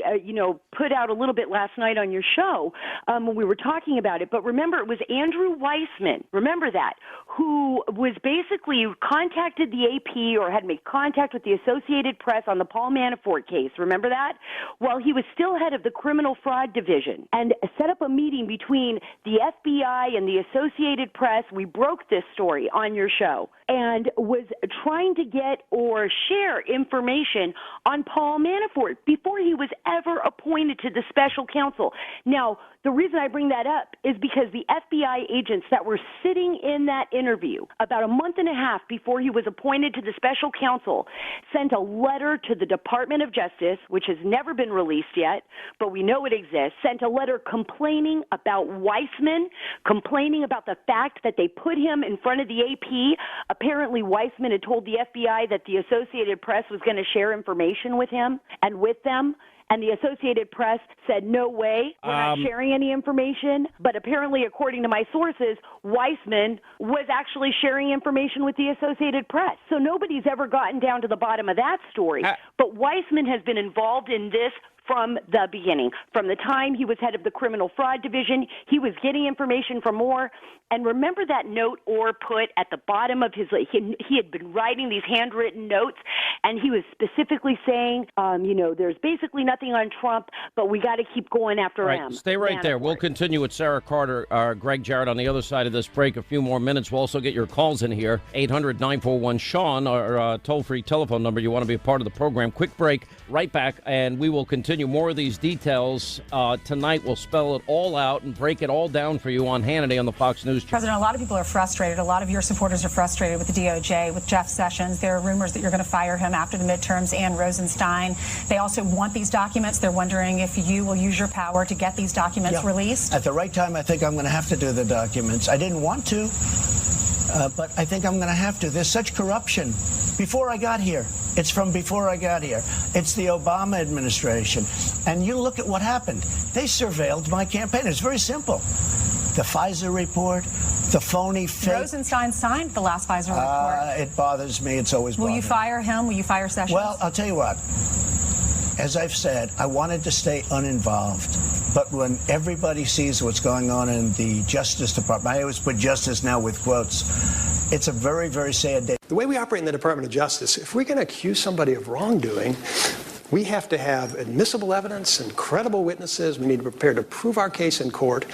put out a little bit last night on your show when we were talking about it. But remember, it was Andrew Weissman, remember that, who was basically contacted the AP or had made contact with the Associated Press on the Paul Manafort case. Remember that? While he was still head of the Criminal Fraud Division, and set up a meeting between the FBI and the Associated Press. We broke this story on your show, and was trying to get or share information on Paul Manafort before he was ever appointed to the special counsel. Now, the reason I bring that up is because the FBI agents that were sitting in that interview about a month and a half before he was appointed to the special counsel sent a letter to the Department of Justice, which has never been released yet, but we know it exists, sent a letter complaining about Weissman, complaining about the fact that they put him in front of the AP. Apparently, Weissman had told the FBI that the Associated Press was going to share information with him and with them. And the Associated Press said, no way, we're not sharing any information. But apparently, according to my sources, Weissman was actually sharing information with the Associated Press. So nobody's ever gotten down to the bottom of that story. But Weissman has been involved in this from the beginning. From the time he was head of the Criminal Fraud Division, he was getting information from Orr. And remember that note Orr put at the bottom of his, he had been writing these handwritten notes, And he was specifically saying, there's basically nothing on Trump, but we got to keep going after him. Stay right there. We'll continue with Sarah Carter, Greg Jarrett on the other side of this break. A few more minutes. We'll also get your calls in here. 800-941-SEAN, our toll-free telephone number. You want to be a part of the program. Quick break, right back, and we will continue more of these details. Tonight we'll spell it all out and break it all down for you on Hannity on the Fox News channel. President, a lot of people are frustrated. A lot of your supporters are frustrated with the DOJ, with Jeff Sessions. There are rumors that you're going to fire him after the midterms and Rosenstein. They also want these documents. They're wondering if you will use your power to get these documents released. At the right time, I think I'm going to have to do the documents. I didn't want to, but I think I'm going to have to. There's such corruption. Before I got here, it's from before I got here. It's the Obama administration. And you look at what happened. They surveilled my campaign. It's very simple. The Pfizer report, the phony fake. Rosenstein signed the last Pfizer report. It bothers me. It's always bothered me. Will you fire him? Will you fire Sessions? Well, I'll tell you what. As I've said, I wanted to stay uninvolved. But when everybody sees what's going on in the Justice Department, I always put justice now with quotes, it's a very, very sad day. The way we operate in the Department of Justice, if we're going to accuse somebody of wrongdoing, we have to have admissible evidence and credible witnesses. We need to be prepared to prove our case in court.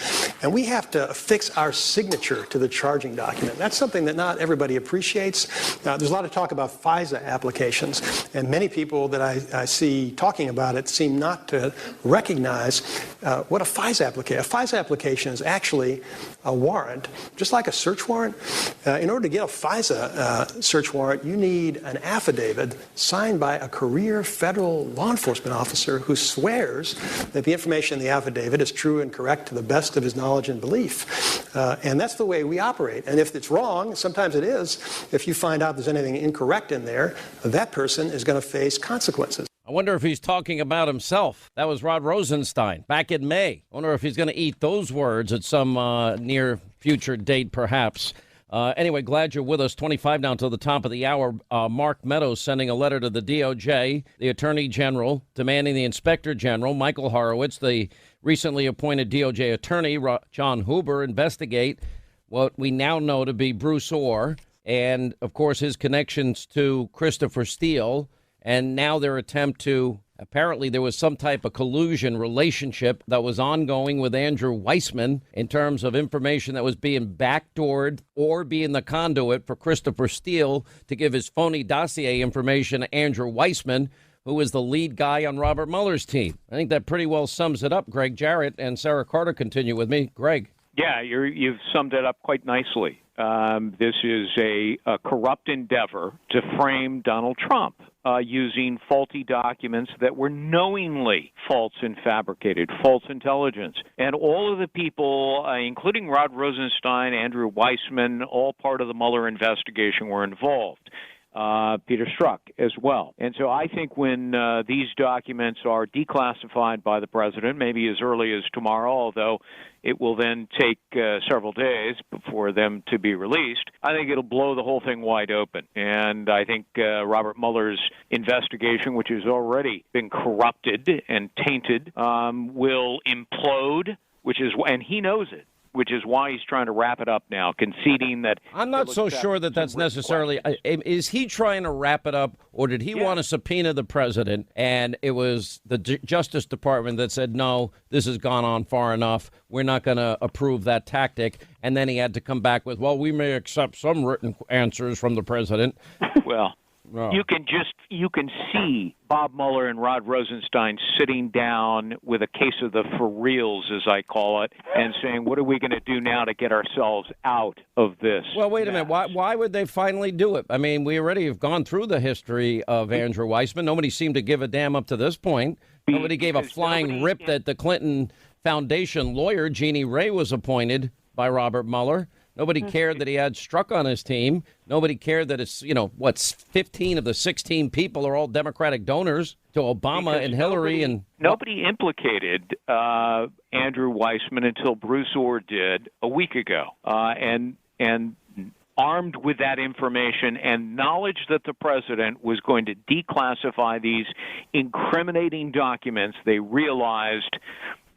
And we have to affix our signature to the charging document. That's something that not everybody appreciates. There's a lot of talk about FISA applications. And many people that I see talking about it seem not to recognize what a FISA application. A FISA application is actually a warrant, just like a search warrant. In order to get a FISA search warrant, you need an affidavit signed by a career federal law enforcement officer who swears that the information in the affidavit is true and correct to the best of his knowledge and belief. And that's the way we operate. And if it's wrong, sometimes it is, if you find out there's anything incorrect in there, that person is going to face consequences. I wonder if he's talking about himself. That was Rod Rosenstein back in May. I wonder if he's going to eat those words at some near future date, perhaps. Anyway, glad you're with us. 25 now until the top of the hour. Mark Meadows sending a letter to the DOJ, the Attorney General, demanding the Inspector General, Michael Horowitz, the recently appointed DOJ Attorney, John Huber, investigate what we now know to be Bruce Orr and, of course, his connections to Christopher Steele. And now their attempt to, apparently there was some type of collusion relationship that was ongoing with Andrew Weissman in terms of information that was being backdoored or being the conduit for Christopher Steele to give his phony dossier information to Andrew Weissman, who is the lead guy on Robert Mueller's team. I think that pretty well sums it up. Greg Jarrett and Sarah Carter continue with me. Greg. Yeah, you've summed it up quite nicely. This is a corrupt endeavor to frame Donald Trump using faulty documents that were knowingly false and fabricated, false intelligence. And all of the people, including Rod Rosenstein, Andrew Weissman, all part of the Mueller investigation were involved. Peter Strzok as well. And so I think when these documents are declassified by the president, maybe as early as tomorrow, although it will then take several days before them to be released, I think it'll blow the whole thing wide open. And I think Robert Mueller's investigation, which has already been corrupted and tainted, will implode, and he knows it. Which is why he's trying to wrap it up now, conceding that... I'm not so sure that that's necessarily... Is he trying to wrap it up, or did he want to subpoena the president, and it was the Justice Department that said, no, this has gone on far enough, we're not going to approve that tactic, and then he had to come back with, well, we may accept some written answers from the president. Well... Oh. You can see Bob Mueller and Rod Rosenstein sitting down with a case of the for reals, as I call it, and saying, what are we going to do now to get ourselves out of this? Well, wait a minute. Why would they finally do it? I mean, we already have gone through the history of Andrew Weissman. Nobody seemed to give a damn up to this point. Nobody gave a flying rip that the Clinton Foundation lawyer, Jeannie Ray, was appointed by Robert Mueller. Nobody cared that he had Strzok on his team. Nobody cared that it's, 15 of the 16 people are all Democratic donors to Obama and Hillary. Nobody implicated Andrew Weissman until Bruce Orr did a week ago. And armed with that information and knowledge that the president was going to declassify these incriminating documents, they realized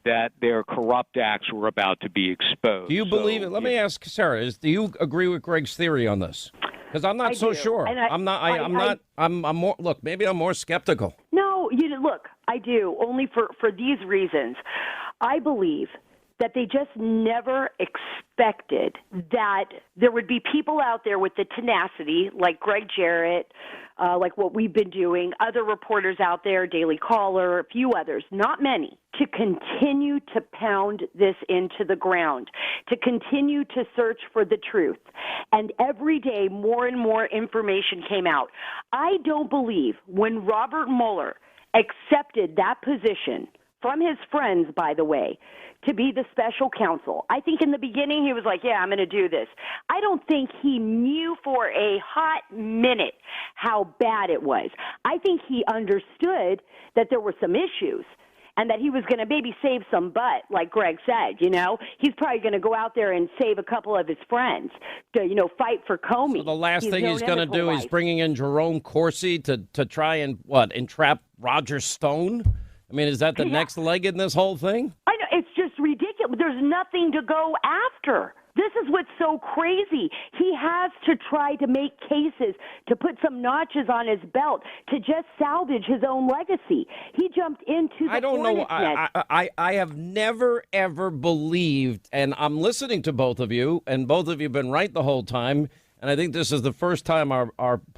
that their corrupt acts were about to be exposed. Do you believe it? Let me ask Sarah, do you agree with Greg's theory on this? Because I'm not so sure. I'm more. Look, maybe I'm more skeptical. No, look, I do, only for these reasons. I believe that they just never expected that there would be people out there with the tenacity, like Greg Jarrett, like what we've been doing, other reporters out there, Daily Caller, a few others, not many, to continue to pound this into the ground, to continue to search for the truth. And every day, more and more information came out. I don't believe when Robert Mueller accepted that position from his friends, by the way, to be the special counsel. I think in the beginning he was like, yeah, I'm going to do this. I don't think he knew for a hot minute how bad it was. I think he understood that there were some issues and that he was going to maybe save some butt, like Greg said, He's probably going to go out there and save a couple of his friends to, fight for Comey. So the last thing he's going to do is bringing in Jerome Corsi to try and, entrap Roger Stone? I mean, is that the next leg in this whole thing? I know, it's just ridiculous. There's nothing to go after. This is what's so crazy. He has to try to make cases to put some notches on his belt to just salvage his own legacy. He jumped into the I don't know. net. I have never, ever believed, and I'm listening to both of you, and both of you have been right the whole time, and I think this is the first time our point